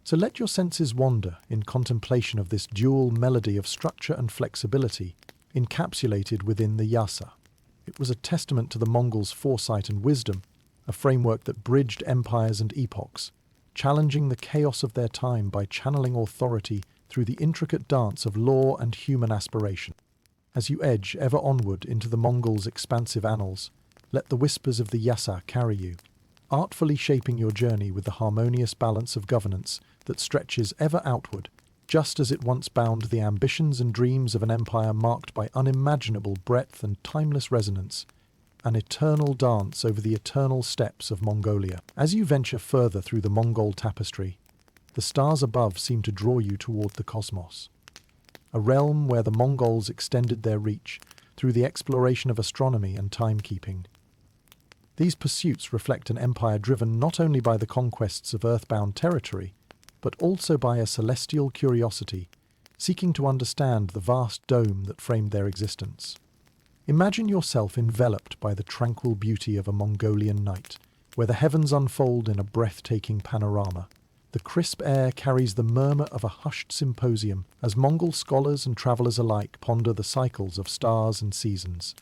So let your senses wander in contemplation of this dual melody of structure and flexibility encapsulated within the Yassa. It was a testament to the Mongols' foresight and wisdom, a framework that bridged empires and epochs, challenging the chaos of their time by channeling authority through the intricate dance of law and human aspiration. As you edge ever onward into the Mongols' expansive annals, let the whispers of the Yassa carry you, artfully shaping your journey with the harmonious balance of governance that stretches ever outward, just as it once bound the ambitions and dreams of an empire marked by unimaginable breadth and timeless resonance, an eternal dance over the eternal steppes of Mongolia. As you venture further through the Mongol tapestry, the stars above seem to draw you toward the cosmos, a realm where the Mongols extended their reach, through the exploration of astronomy and timekeeping. These pursuits reflect an empire driven not only by the conquests of earthbound territory, but also by a celestial curiosity, seeking to understand the vast dome that framed their existence. Imagine yourself enveloped by the tranquil beauty of a Mongolian night, where the heavens unfold in a breathtaking panorama. The crisp air carries the murmur of a hushed symposium as Mongol scholars and travelers alike ponder the cycles of stars and seasons.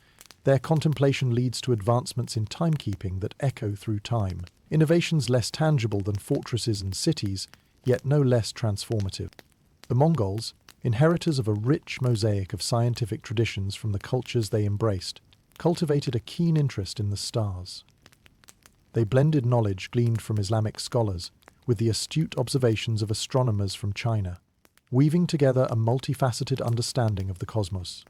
Their contemplation leads to advancements in timekeeping that echo through time, innovations less tangible than fortresses and cities, yet no less transformative. The Mongols, inheritors of a rich mosaic of scientific traditions from the cultures they embraced, cultivated a keen interest in the stars. They blended knowledge gleaned from Islamic scholars with the astute observations of astronomers from China, weaving together a multifaceted understanding of the cosmos.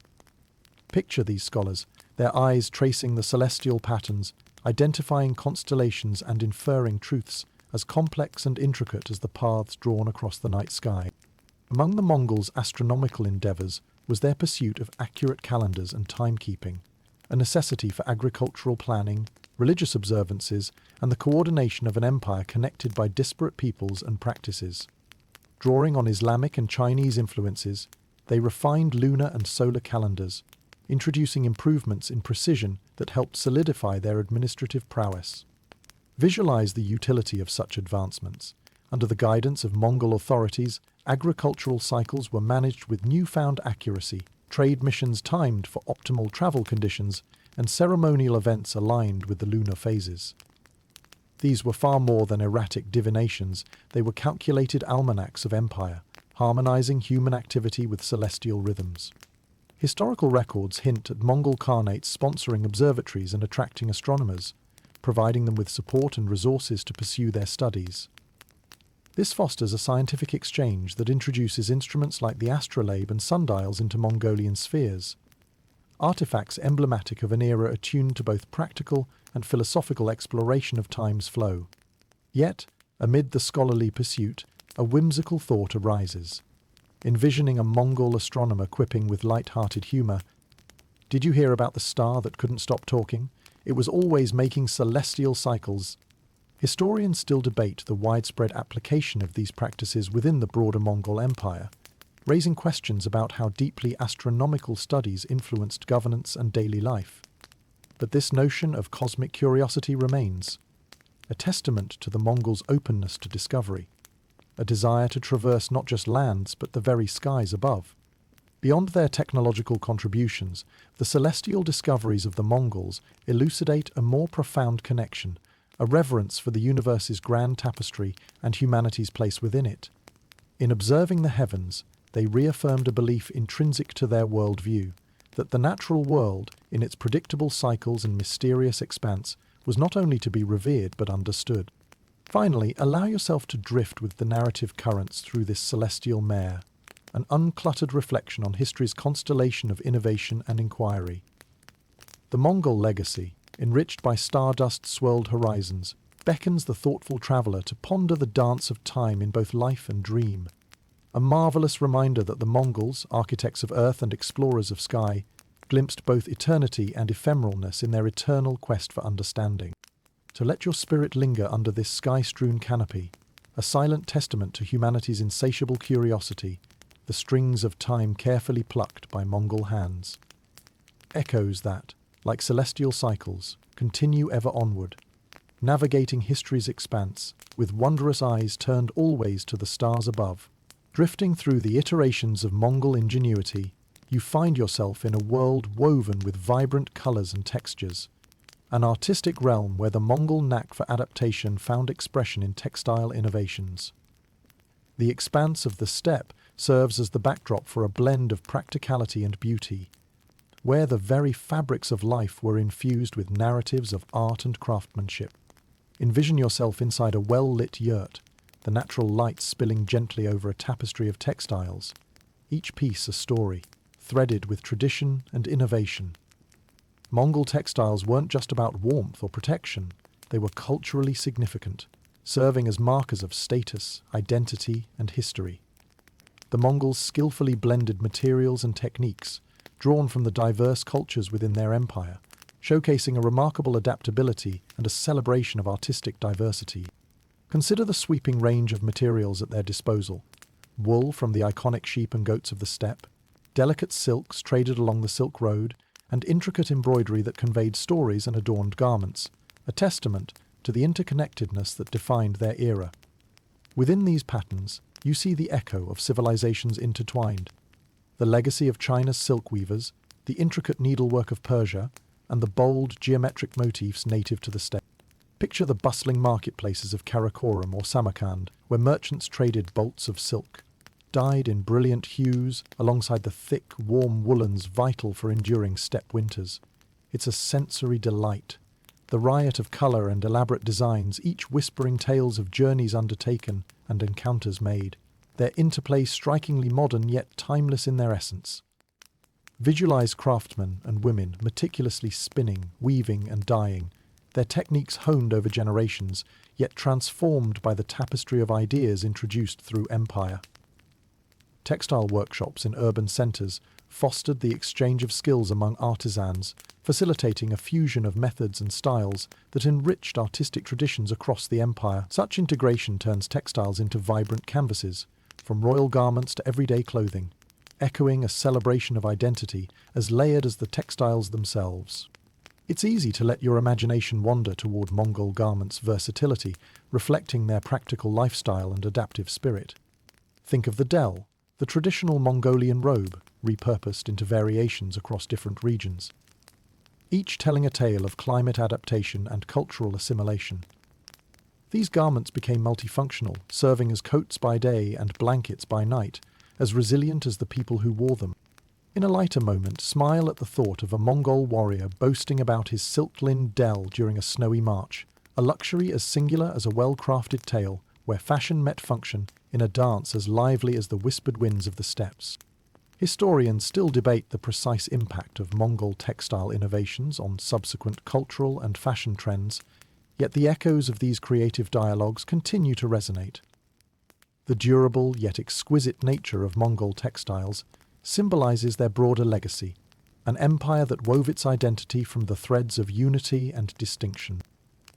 Picture these scholars, their eyes tracing the celestial patterns, identifying constellations and inferring truths as complex and intricate as the paths drawn across the night sky. Among the Mongols' astronomical endeavours was their pursuit of accurate calendars and timekeeping, a necessity for agricultural planning, religious observances, and the coordination of an empire connected by disparate peoples and practices. Drawing on Islamic and Chinese influences, they refined lunar and solar calendars, introducing improvements in precision that helped solidify their administrative prowess. Visualize the utility of such advancements. Under the guidance of Mongol authorities, agricultural cycles were managed with newfound accuracy, trade missions timed for optimal travel conditions, and ceremonial events aligned with the lunar phases. These were far more than erratic divinations, they were calculated almanacs of empire, harmonizing human activity with celestial rhythms. Historical records hint at Mongol Khanates sponsoring observatories and attracting astronomers, providing them with support and resources to pursue their studies. This fosters a scientific exchange that introduces instruments like the astrolabe and sundials into Mongolian spheres, artifacts emblematic of an era attuned to both practical and philosophical exploration of time's flow. Yet, amid the scholarly pursuit, a whimsical thought arises. Envisioning a Mongol astronomer quipping with light-hearted humour, "Did you hear about the star that couldn't stop talking? It was always making celestial cycles." Historians still debate the widespread application of these practices within the broader Mongol Empire, raising questions about how deeply astronomical studies influenced governance and daily life. But this notion of cosmic curiosity remains, a testament to the Mongols' openness to discovery, a desire to traverse not just lands but the very skies above. Beyond their technological contributions, the celestial discoveries of the Mongols elucidate a more profound connection, a reverence for the universe's grand tapestry and humanity's place within it. In observing the heavens, they reaffirmed a belief intrinsic to their worldview, that the natural world, in its predictable cycles and mysterious expanse, was not only to be revered but understood. Finally, allow yourself to drift with the narrative currents through this celestial mare, an uncluttered reflection on history's constellation of innovation and inquiry. The Mongol legacy, enriched by stardust-swirled horizons, beckons the thoughtful traveller to ponder the dance of time in both life and dream. A marvellous reminder that the Mongols, architects of earth and explorers of sky, glimpsed both eternity and ephemeralness in their eternal quest for understanding. So let your spirit linger under this sky-strewn canopy, a silent testament to humanity's insatiable curiosity, the strings of time carefully plucked by Mongol hands. Echoes that, like celestial cycles, continue ever onward, navigating history's expanse, with wondrous eyes turned always to the stars above. Drifting through the iterations of Mongol ingenuity, you find yourself in a world woven with vibrant colours and textures, an artistic realm where the Mongol knack for adaptation found expression in textile innovations. The expanse of the steppe serves as the backdrop for a blend of practicality and beauty, where the very fabrics of life were infused with narratives of art and craftsmanship. Envision yourself inside a well-lit yurt, the natural light spilling gently over a tapestry of textiles, each piece a story, threaded with tradition and innovation. Mongol textiles weren't just about warmth or protection, they were culturally significant, serving as markers of status, identity, and history. The Mongols skillfully blended materials and techniques, drawn from the diverse cultures within their empire, showcasing a remarkable adaptability and a celebration of artistic diversity. Consider the sweeping range of materials at their disposal: wool from the iconic sheep and goats of the steppe, delicate silks traded along the Silk Road, and intricate embroidery that conveyed stories and adorned garments, a testament to the interconnectedness that defined their era. Within these patterns, you see the echo of civilizations intertwined: the legacy of China's silk weavers, the intricate needlework of Persia, and the bold geometric motifs native to the steppe. Picture the bustling marketplaces of Karakoram or Samarkand, where merchants traded bolts of silk, dyed in brilliant hues alongside the thick, warm woolens vital for enduring steppe winters. It's a sensory delight, the riot of colour and elaborate designs, each whispering tales of journeys undertaken and encounters made, their interplay strikingly modern yet timeless in their essence. Visualize craftsmen and women meticulously spinning, weaving and dyeing, their techniques honed over generations, yet transformed by the tapestry of ideas introduced through empire. Textile workshops in urban centres fostered the exchange of skills among artisans, facilitating a fusion of methods and styles that enriched artistic traditions across the empire. Such integration turns textiles into vibrant canvases, from royal garments to everyday clothing, echoing a celebration of identity as layered as the textiles themselves. It's easy to let your imagination wander toward Mongol garments' versatility, reflecting their practical lifestyle and adaptive spirit. Think of the del, the traditional Mongolian robe, repurposed into variations across different regions, each telling a tale of climate adaptation and cultural assimilation. These garments became multifunctional, serving as coats by day and blankets by night, as resilient as the people who wore them. In a lighter moment, smile at the thought of a Mongol warrior boasting about his silk-lined del during a snowy march, a luxury as singular as a well-crafted tale, where fashion met function in a dance as lively as the whispered winds of the steppes. Historians still debate the precise impact of Mongol textile innovations on subsequent cultural and fashion trends, yet the echoes of these creative dialogues continue to resonate. The durable yet exquisite nature of Mongol textiles symbolizes their broader legacy, an empire that wove its identity from the threads of unity and distinction.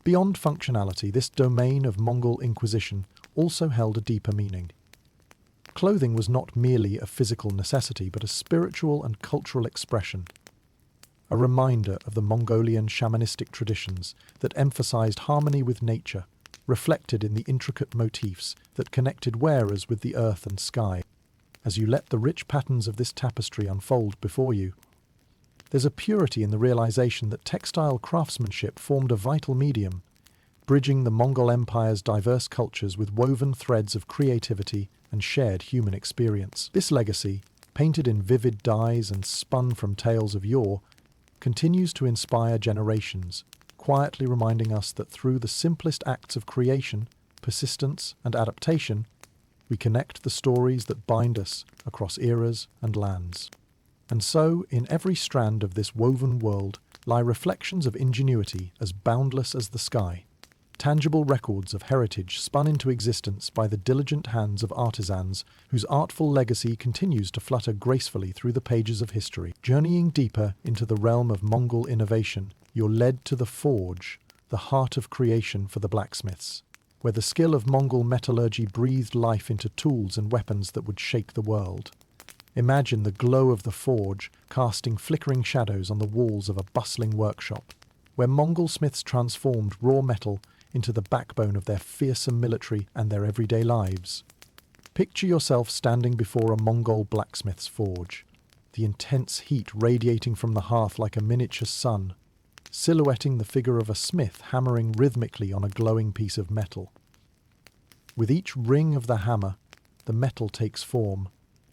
Beyond functionality, this domain of Mongol Inquisition also held a deeper meaning. Clothing was not merely a physical necessity, but a spiritual and cultural expression, a reminder of the Mongolian shamanistic traditions that emphasized harmony with nature, reflected in the intricate motifs that connected wearers with the earth and sky. As you let the rich patterns of this tapestry unfold before you, there's a purity in the realization that textile craftsmanship formed a vital medium, bridging the Mongol Empire's diverse cultures with woven threads of creativity and shared human experience. This legacy, painted in vivid dyes and spun from tales of yore, continues to inspire generations, quietly reminding us that through the simplest acts of creation, persistence, and adaptation, we connect the stories that bind us across eras and lands. And so, in every strand of this woven world lie reflections of ingenuity as boundless as the sky, tangible records of heritage spun into existence by the diligent hands of artisans whose artful legacy continues to flutter gracefully through the pages of history. Journeying deeper into the realm of Mongol innovation, you're led to the forge, the heart of creation for the blacksmiths, where the skill of Mongol metallurgy breathed life into tools and weapons that would shake the world. Imagine the glow of the forge casting flickering shadows on the walls of a bustling workshop, where Mongol smiths transformed raw metal into the backbone of their fearsome military and their everyday lives. Picture yourself standing before a Mongol blacksmith's forge, the intense heat radiating from the hearth like a miniature sun, silhouetting the figure of a smith hammering rhythmically on a glowing piece of metal. With each ring of the hammer, the metal takes form,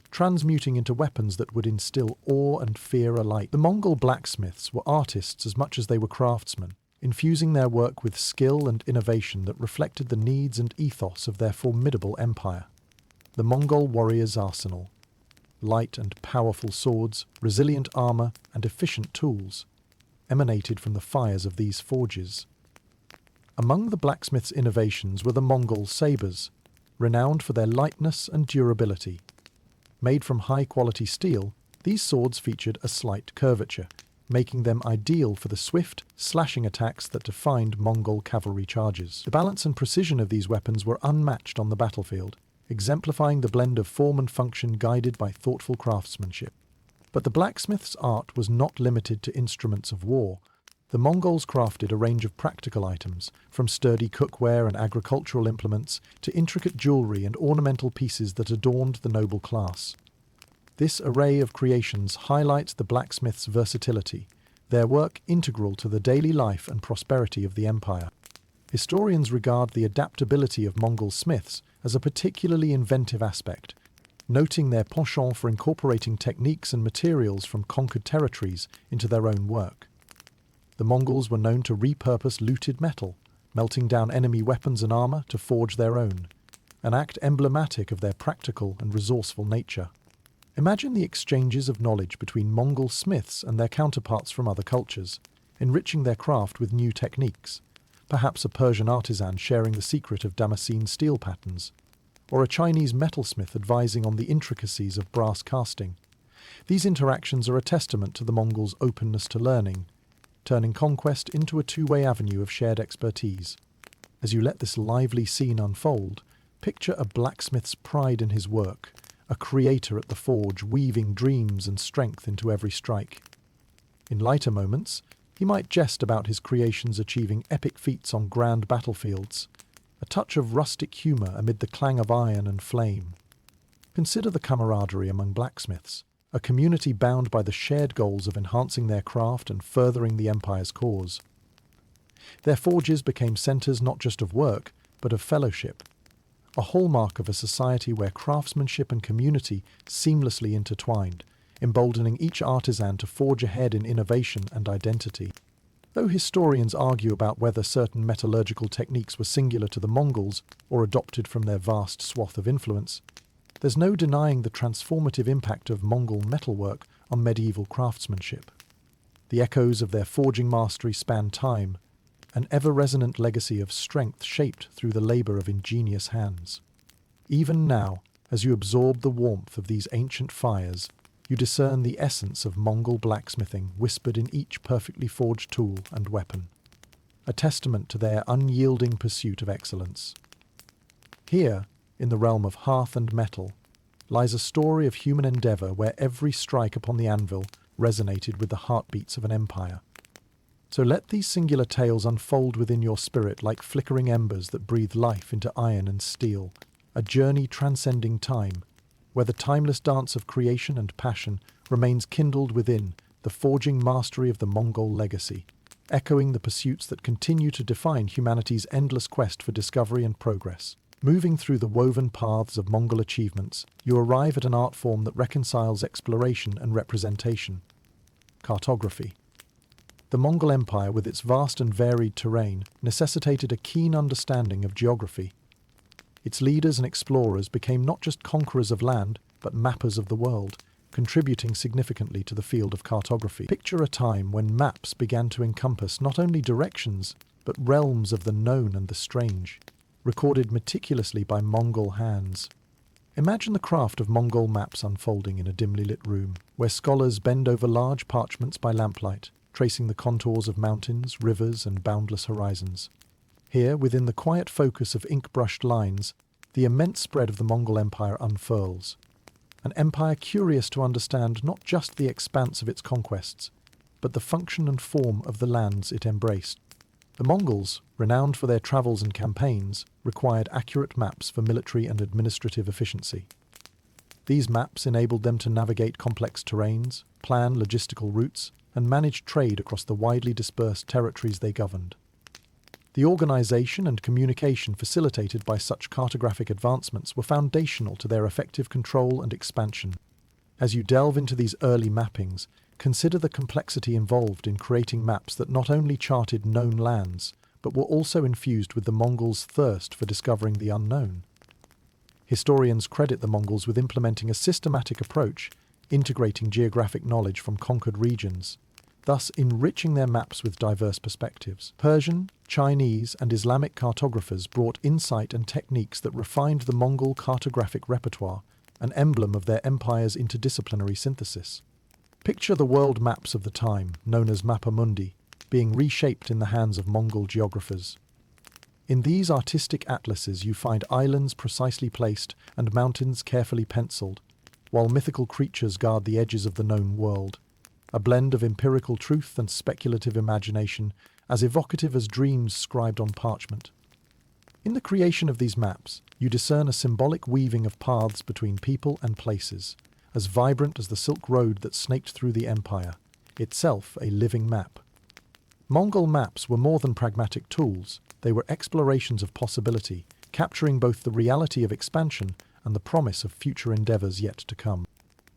transmuting into weapons that would instill awe and fear alike. The Mongol blacksmiths were artists as much as they were craftsmen, infusing their work with skill and innovation that reflected the needs and ethos of their formidable empire. The Mongol warrior's arsenal, light and powerful swords, resilient armor, and efficient tools, emanated from the fires of these forges. Among the blacksmiths' innovations were the Mongol sabers, renowned for their lightness and durability. Made from high-quality steel, These swords featured a slight curvature, making them ideal for the swift, slashing attacks that defined Mongol cavalry charges. The balance and precision of these weapons were unmatched on the battlefield, exemplifying the blend of form and function guided by thoughtful craftsmanship. But the blacksmith's art was not limited to instruments of war. The Mongols crafted a range of practical items, from sturdy cookware and agricultural implements to intricate jewelry and ornamental pieces that adorned the noble class. This array of creations highlights the blacksmiths' versatility, their work integral to the daily life and prosperity of the empire. Historians regard the adaptability of Mongol smiths as a particularly inventive aspect, noting their penchant for incorporating techniques and materials from conquered territories into their own work. The Mongols were known to repurpose looted metal, melting down enemy weapons and armor to forge their own, an act emblematic of their practical and resourceful nature. Imagine the exchanges of knowledge between Mongol smiths and their counterparts from other cultures, enriching their craft with new techniques, perhaps a Persian artisan sharing the secret of Damascene steel patterns, or a Chinese metalsmith advising on the intricacies of brass casting. These interactions are a testament to the Mongols' openness to learning, turning conquest into a two-way avenue of shared expertise. As you let this lively scene unfold, picture a blacksmith's pride in his work, a creator at the forge weaving dreams and strength into every strike. In lighter moments, he might jest about his creations achieving epic feats on grand battlefields, a touch of rustic humour amid the clang of iron and flame. Consider the camaraderie among blacksmiths, a community bound by the shared goals of enhancing their craft and furthering the empire's cause. Their forges became centres not just of work, but of fellowship, a hallmark of a society where craftsmanship and community seamlessly intertwined, emboldening each artisan to forge ahead in innovation and identity. Though historians argue about whether certain metallurgical techniques were singular to the Mongols or adopted from their vast swath of influence, there's no denying the transformative impact of Mongol metalwork on medieval craftsmanship. The echoes of their forging mastery span time, an ever-resonant legacy of strength shaped through the labour of ingenious hands. Even now, as you absorb the warmth of these ancient fires, you discern the essence of Mongol blacksmithing whispered in each perfectly forged tool and weapon, a testament to their unyielding pursuit of excellence. Here, in the realm of hearth and metal, lies a story of human endeavour where every strike upon the anvil resonated with the heartbeats of an empire. So let these singular tales unfold within your spirit like flickering embers that breathe life into iron and steel, a journey transcending time, where the timeless dance of creation and passion remains kindled within the forging mastery of the Mongol legacy, echoing the pursuits that continue to define humanity's endless quest for discovery and progress. Moving through the woven paths of Mongol achievements, you arrive at an art form that reconciles exploration and representation: cartography. The Mongol Empire, with its vast and varied terrain, necessitated a keen understanding of geography. Its leaders and explorers became not just conquerors of land, but mappers of the world, contributing significantly to the field of cartography. Picture a time when maps began to encompass not only directions, but realms of the known and the strange, recorded meticulously by Mongol hands. Imagine the craft of Mongol maps unfolding in a dimly lit room, where scholars bend over large parchments by lamplight, tracing the contours of mountains, rivers, and boundless horizons. Here, within the quiet focus of ink-brushed lines, the immense spread of the Mongol Empire unfurls. An empire curious to understand not just the expanse of its conquests, but the function and form of the lands it embraced. The Mongols, renowned for their travels and campaigns, required accurate maps for military and administrative efficiency. These maps enabled them to navigate complex terrains, plan logistical routes, and manage trade across the widely dispersed territories they governed. The organization and communication facilitated by such cartographic advancements were foundational to their effective control and expansion. As you delve into these early mappings, consider the complexity involved in creating maps that not only charted known lands, but were also infused with the Mongols' thirst for discovering the unknown. Historians credit the Mongols with implementing a systematic approach, integrating geographic knowledge from conquered regions, thus enriching their maps with diverse perspectives. Persian, Chinese, and Islamic cartographers brought insight and techniques that refined the Mongol cartographic repertoire, an emblem of their empire's interdisciplinary synthesis. Picture the world maps of the time, known as Mappa Mundi, being reshaped in the hands of Mongol geographers. In these artistic atlases you find islands precisely placed and mountains carefully penciled, while mythical creatures guard the edges of the known world, a blend of empirical truth and speculative imagination, as evocative as dreams scribed on parchment. In the creation of these maps, you discern a symbolic weaving of paths between people and places, as vibrant as the Silk Road that snaked through the empire, itself a living map. Mongol maps were more than pragmatic tools, they were explorations of possibility, capturing both the reality of expansion and the promise of future endeavours yet to come.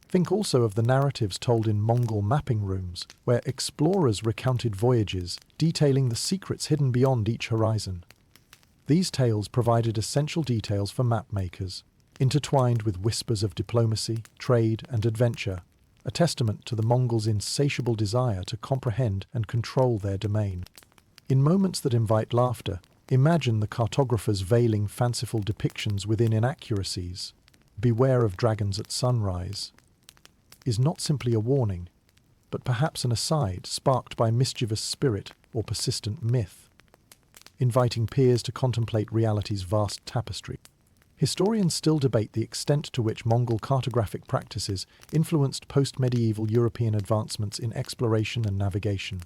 Think also of the narratives told in Mongol mapping rooms, where explorers recounted voyages, detailing the secrets hidden beyond each horizon. These tales provided essential details for map makers, intertwined with whispers of diplomacy, trade, and adventure, a testament to the Mongols' insatiable desire to comprehend and control their domain. In moments that invite laughter, imagine the cartographers veiling fanciful depictions within inaccuracies. Beware of dragons at sunrise is not simply a warning, but perhaps an aside sparked by mischievous spirit or persistent myth, inviting peers to contemplate reality's vast tapestry. Historians still debate the extent to which Mongol cartographic practices influenced post-medieval European advancements in exploration and navigation.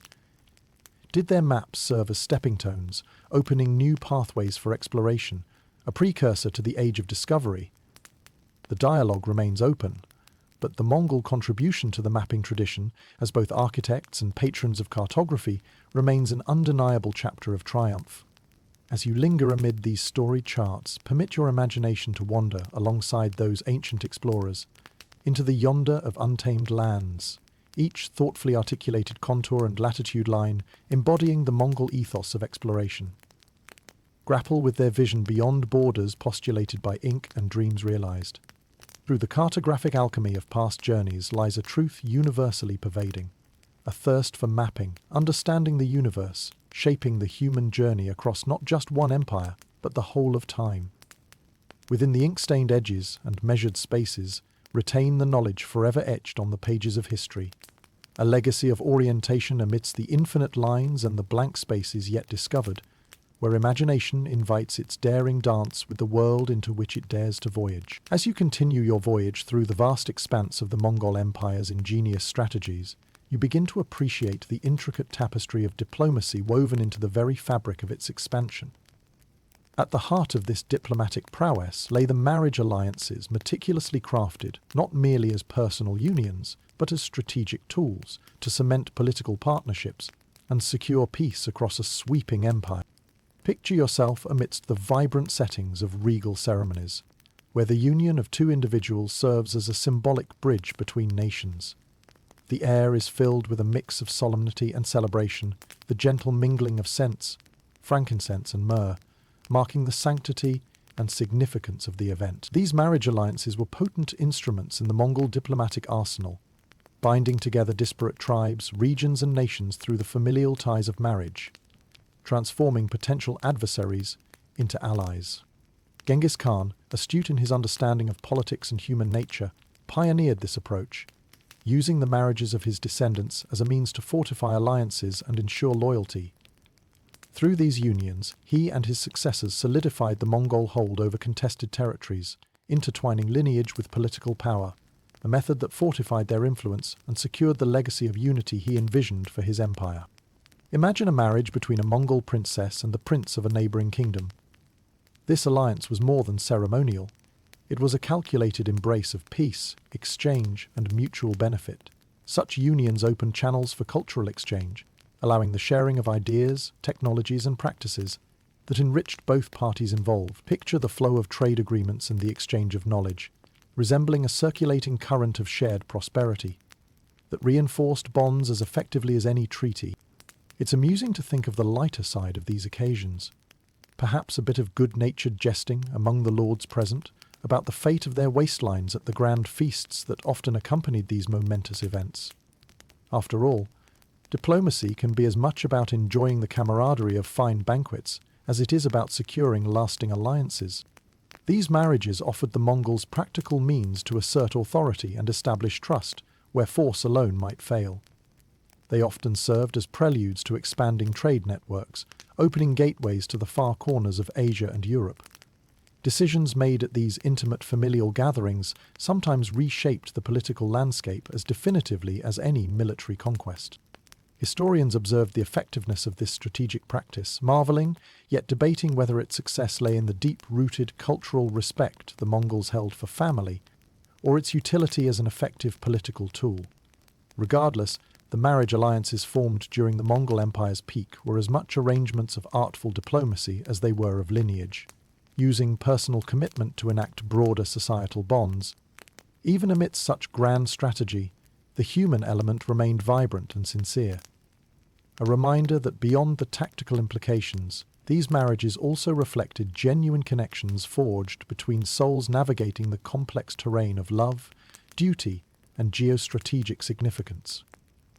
Did their maps serve as stepping stones, opening new pathways for exploration, a precursor to the Age of Discovery? The dialogue remains open, but the Mongol contribution to the mapping tradition, as both architects and patrons of cartography, remains an undeniable chapter of triumph. As you linger amid these storied charts, permit your imagination to wander alongside those ancient explorers into the yonder of untamed lands, each thoughtfully articulated contour and latitude line embodying the Mongol ethos of exploration. Grapple with their vision beyond borders postulated by ink and dreams realized. Through the cartographic alchemy of past journeys lies a truth universally pervading, a thirst for mapping, understanding the universe, shaping the human journey across not just one empire, but the whole of time. Within the ink-stained edges and measured spaces, retain the knowledge forever etched on the pages of history, a legacy of orientation amidst the infinite lines and the blank spaces yet discovered, where imagination invites its daring dance with the world into which it dares to voyage. As you continue your voyage through the vast expanse of the Mongol Empire's ingenious strategies, you begin to appreciate the intricate tapestry of diplomacy woven into the very fabric of its expansion. At the heart of this diplomatic prowess lay the marriage alliances meticulously crafted, not merely as personal unions, but as strategic tools to cement political partnerships and secure peace across a sweeping empire. Picture yourself amidst the vibrant settings of regal ceremonies, where the union of two individuals serves as a symbolic bridge between nations. The air is filled with a mix of solemnity and celebration, the gentle mingling of scents, frankincense and myrrh, marking the sanctity and significance of the event. These marriage alliances were potent instruments in the Mongol diplomatic arsenal, binding together disparate tribes, regions and nations through the familial ties of marriage, transforming potential adversaries into allies. Genghis Khan, astute in his understanding of politics and human nature, pioneered this approach, using the marriages of his descendants as a means to fortify alliances and ensure loyalty. Through these unions, he and his successors solidified the Mongol hold over contested territories, intertwining lineage with political power, a method that fortified their influence and secured the legacy of unity he envisioned for his empire. Imagine a marriage between a Mongol princess and the prince of a neighbouring kingdom. This alliance was more than ceremonial. It was a calculated embrace of peace, exchange, and mutual benefit. Such unions opened channels for cultural exchange, allowing the sharing of ideas, technologies, and practices that enriched both parties involved. Picture the flow of trade agreements and the exchange of knowledge, resembling a circulating current of shared prosperity that reinforced bonds as effectively as any treaty. It's amusing to think of the lighter side of these occasions. Perhaps a bit of good-natured jesting among the lords present about the fate of their waistlines at the grand feasts that often accompanied these momentous events. After all, diplomacy can be as much about enjoying the camaraderie of fine banquets as it is about securing lasting alliances. These marriages offered the Mongols practical means to assert authority and establish trust, where force alone might fail. They often served as preludes to expanding trade networks, opening gateways to the far corners of Asia and Europe. Decisions made at these intimate familial gatherings sometimes reshaped the political landscape as definitively as any military conquest. Historians observed the effectiveness of this strategic practice, marveling, yet debating whether its success lay in the deep-rooted cultural respect the Mongols held for family, or its utility as an effective political tool. Regardless, the marriage alliances formed during the Mongol Empire's peak were as much arrangements of artful diplomacy as they were of lineage, using personal commitment to enact broader societal bonds. Even amidst such grand strategy, the human element remained vibrant and sincere. A reminder that beyond the tactical implications, these marriages also reflected genuine connections forged between souls navigating the complex terrain of love, duty, and geostrategic significance.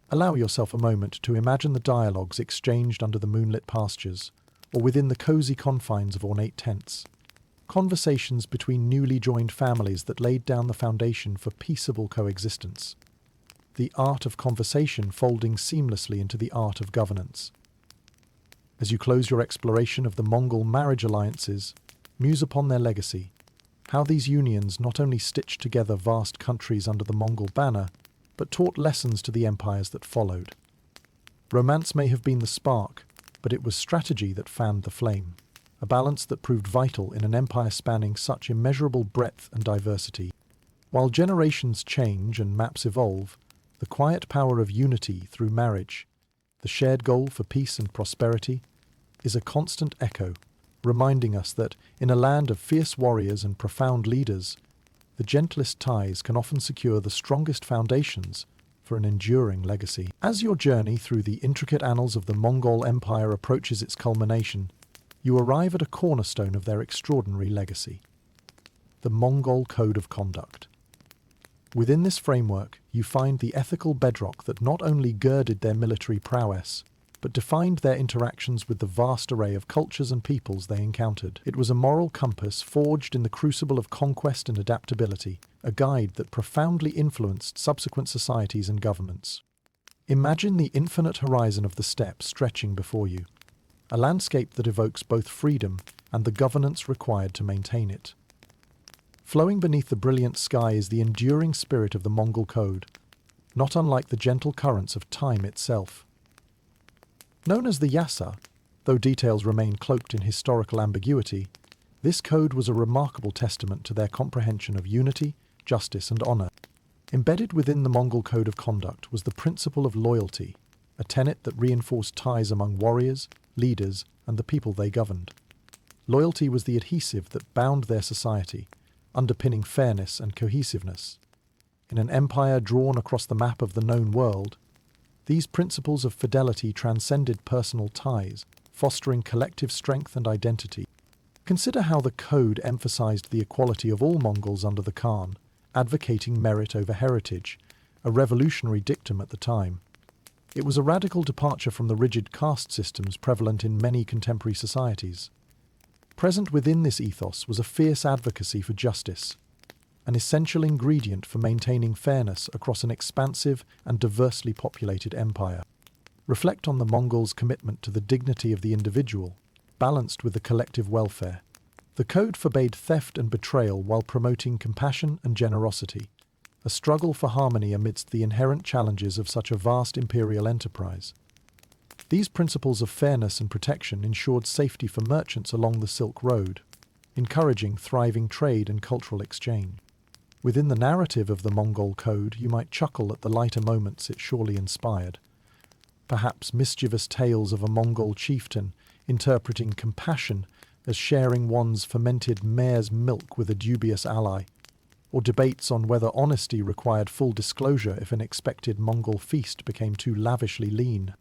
Allow yourself a moment to imagine the dialogues exchanged under the moonlit pastures, or within the cozy confines of ornate tents. Conversations between newly joined families that laid down the foundation for peaceable coexistence. The art of conversation folding seamlessly into the art of governance. As you close your exploration of the Mongol marriage alliances, muse upon their legacy, how these unions not only stitched together vast countries under the Mongol banner, but taught lessons to the empires that followed. Romance may have been the spark, but it was strategy that fanned the flame, a balance that proved vital in an empire spanning such immeasurable breadth and diversity. While generations change and maps evolve, the quiet power of unity through marriage, the shared goal for peace and prosperity, is a constant echo, reminding us that, in a land of fierce warriors and profound leaders, the gentlest ties can often secure the strongest foundations for an enduring legacy. As your journey through the intricate annals of the Mongol Empire approaches its culmination, you arrive at a cornerstone of their extraordinary legacy: the Mongol Code of Conduct. Within this framework, you find the ethical bedrock that not only girded their military prowess, but defined their interactions with the vast array of cultures and peoples they encountered. It was a moral compass forged in the crucible of conquest and adaptability, a guide that profoundly influenced subsequent societies and governments. Imagine the infinite horizon of the steppe stretching before you, a landscape that evokes both freedom and the governance required to maintain it. Flowing beneath the brilliant sky is the enduring spirit of the Mongol Code, not unlike the gentle currents of time itself. Known as the Yassa, though details remain cloaked in historical ambiguity, this code was a remarkable testament to their comprehension of unity, justice, and honor. Embedded within the Mongol Code of Conduct was the principle of loyalty, a tenet that reinforced ties among warriors, leaders, and the people they governed. Loyalty was the adhesive that bound their society, underpinning fairness and cohesiveness. In an empire drawn across the map of the known world, these principles of fidelity transcended personal ties, fostering collective strength and identity. Consider how the code emphasized the equality of all Mongols under the Khan, advocating merit over heritage, a revolutionary dictum at the time. It was a radical departure from the rigid caste systems prevalent in many contemporary societies. Present within this ethos was a fierce advocacy for justice, an essential ingredient for maintaining fairness across an expansive and diversely populated empire. Reflect on the Mongols' commitment to the dignity of the individual, balanced with the collective welfare. The code forbade theft and betrayal while promoting compassion and generosity, a struggle for harmony amidst the inherent challenges of such a vast imperial enterprise. These principles of fairness and protection ensured safety for merchants along the Silk Road, encouraging thriving trade and cultural exchange. Within the narrative of the Mongol Code, you might chuckle at the lighter moments it surely inspired. Perhaps mischievous tales of a Mongol chieftain interpreting compassion as sharing one's fermented mare's milk with a dubious ally, or debates on whether honesty required full disclosure if an expected Mongol feast became too lavishly lean.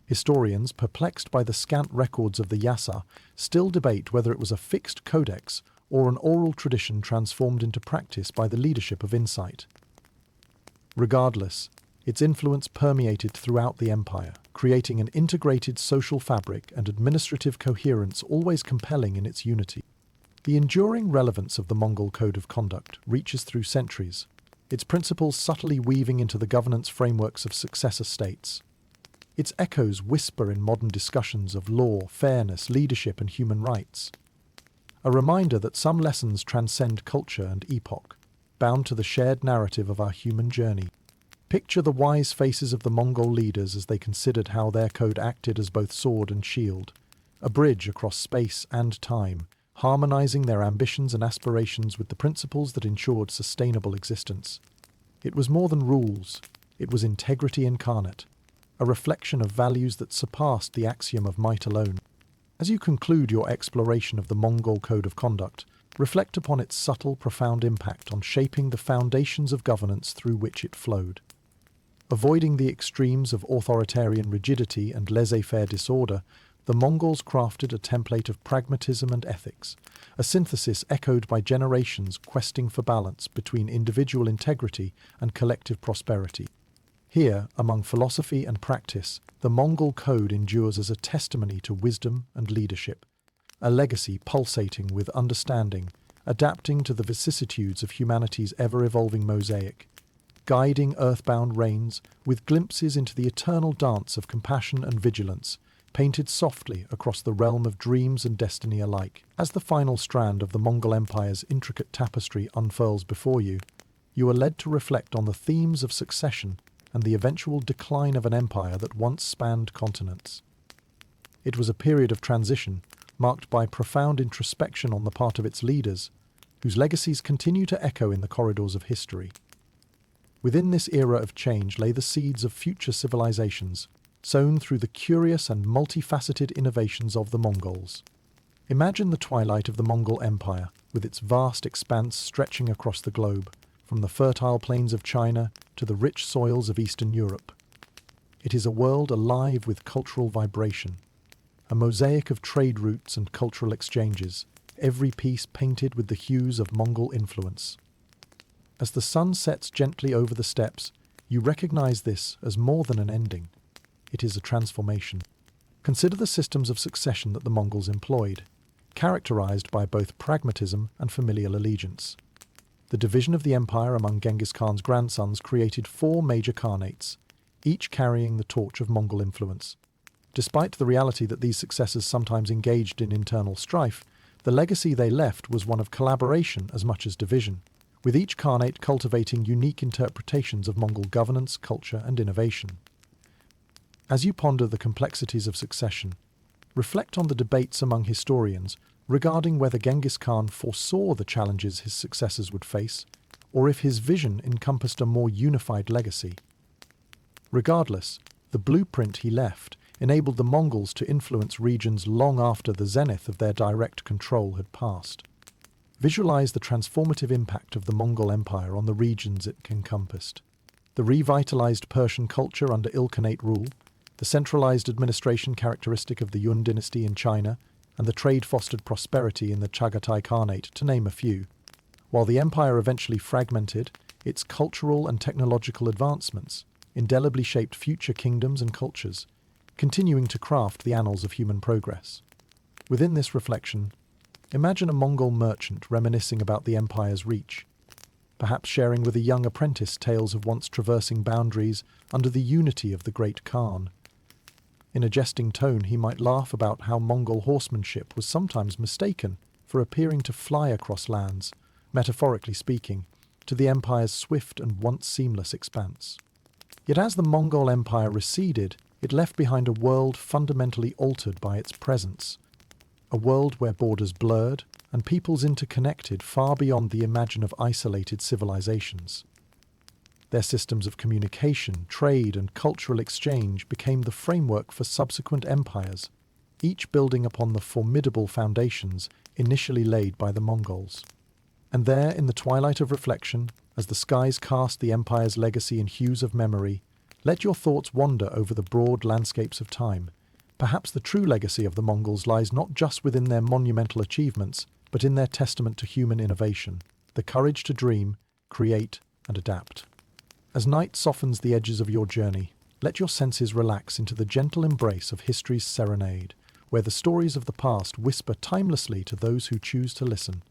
Historians, perplexed by the scant records of the Yassa, still debate whether it was a fixed codex or an oral tradition transformed into practice by the leadership of insight. Regardless, its influence permeated throughout the empire, creating an integrated social fabric and administrative coherence always compelling in its unity. The enduring relevance of the Mongol Code of Conduct reaches through centuries, its principles subtly weaving into the governance frameworks of successor states. Its echoes whisper in modern discussions of law, fairness, leadership, and human rights. A reminder that some lessons transcend culture and epoch, bound to the shared narrative of our human journey. Picture the wise faces of the Mongol leaders as they considered how their code acted as both sword and shield, a bridge across space and time, harmonizing their ambitions and aspirations with the principles that ensured sustainable existence. It was more than rules, it was integrity incarnate, a reflection of values that surpassed the axiom of might alone. As you conclude your exploration of the Mongol Code of Conduct, reflect upon its subtle, profound impact on shaping the foundations of governance through which it flowed. Avoiding the extremes of authoritarian rigidity and laissez-faire disorder, the Mongols crafted a template of pragmatism and ethics, a synthesis echoed by generations questing for balance between individual integrity and collective prosperity. Here, among philosophy and practice, the Mongol Code endures as a testimony to wisdom and leadership, a legacy pulsating with understanding, adapting to the vicissitudes of humanity's ever-evolving mosaic, guiding earthbound reigns with glimpses into the eternal dance of compassion and vigilance, painted softly across the realm of dreams and destiny alike. As the final strand of the Mongol Empire's intricate tapestry unfurls before you, you are led to reflect on the themes of succession and the eventual decline of an empire that once spanned continents. It was a period of transition, marked by profound introspection on the part of its leaders, whose legacies continue to echo in the corridors of history. Within this era of change lay the seeds of future civilizations, sown through the curious and multifaceted innovations of the Mongols. Imagine the twilight of the Mongol Empire, with its vast expanse stretching across the globe, from the fertile plains of China to the rich soils of Eastern Europe. It is a world alive with cultural vibration, a mosaic of trade routes and cultural exchanges, every piece painted with the hues of Mongol influence. As the sun sets gently over the steppes, you recognize this as more than an ending. It is a transformation. Consider the systems of succession that the Mongols employed, characterized by both pragmatism and familial allegiance. The division of the empire among Genghis Khan's grandsons created 4 major khanates, each carrying the torch of Mongol influence. Despite the reality that these successors sometimes engaged in internal strife, the legacy they left was one of collaboration as much as division, with each khanate cultivating unique interpretations of Mongol governance, culture, and innovation. As you ponder the complexities of succession, reflect on the debates among historians regarding whether Genghis Khan foresaw the challenges his successors would face, or if his vision encompassed a more unified legacy. Regardless, the blueprint he left enabled the Mongols to influence regions long after the zenith of their direct control had passed. Visualize the transformative impact of the Mongol Empire on the regions it encompassed. The revitalized Persian culture under Ilkhanate rule, the centralized administration characteristic of the Yun dynasty in China, and the trade-fostered prosperity in the Chagatai Khanate, to name a few. While the empire eventually fragmented, its cultural and technological advancements indelibly shaped future kingdoms and cultures, continuing to craft the annals of human progress. Within this reflection, imagine a Mongol merchant reminiscing about the empire's reach, perhaps sharing with a young apprentice tales of once traversing boundaries under the unity of the great Khan. In a jesting tone, he might laugh about how Mongol horsemanship was sometimes mistaken for appearing to fly across lands, metaphorically speaking, to the empire's swift and once seamless expanse. Yet as the Mongol Empire receded, it left behind a world fundamentally altered by its presence, a world where borders blurred and peoples interconnected far beyond the imagine of isolated civilizations. Their systems of communication, trade, and cultural exchange became the framework for subsequent empires, each building upon the formidable foundations initially laid by the Mongols. And there, in the twilight of reflection, as the skies cast the empire's legacy in hues of memory, let your thoughts wander over the broad landscapes of time. Perhaps the true legacy of the Mongols lies not just within their monumental achievements, but in their testament to human innovation, the courage to dream, create, and adapt. As night softens the edges of your journey, let your senses relax into the gentle embrace of history's serenade, where the stories of the past whisper timelessly to those who choose to listen.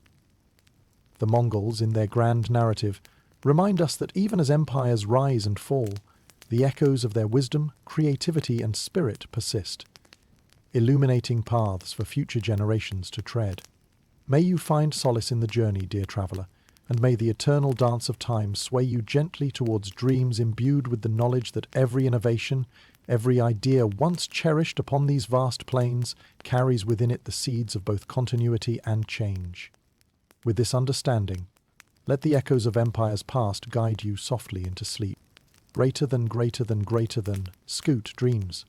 The Mongols, in their grand narrative, remind us that even as empires rise and fall, the echoes of their wisdom, creativity, and spirit persist, illuminating paths for future generations to tread. May you find solace in the journey, dear traveller, and may the eternal dance of time sway you gently towards dreams imbued with the knowledge that every innovation, every idea once cherished upon these vast plains carries within it the seeds of both continuity and change. With this understanding, let the echoes of empires past guide you softly into sleep. Greater than, scoot dreams.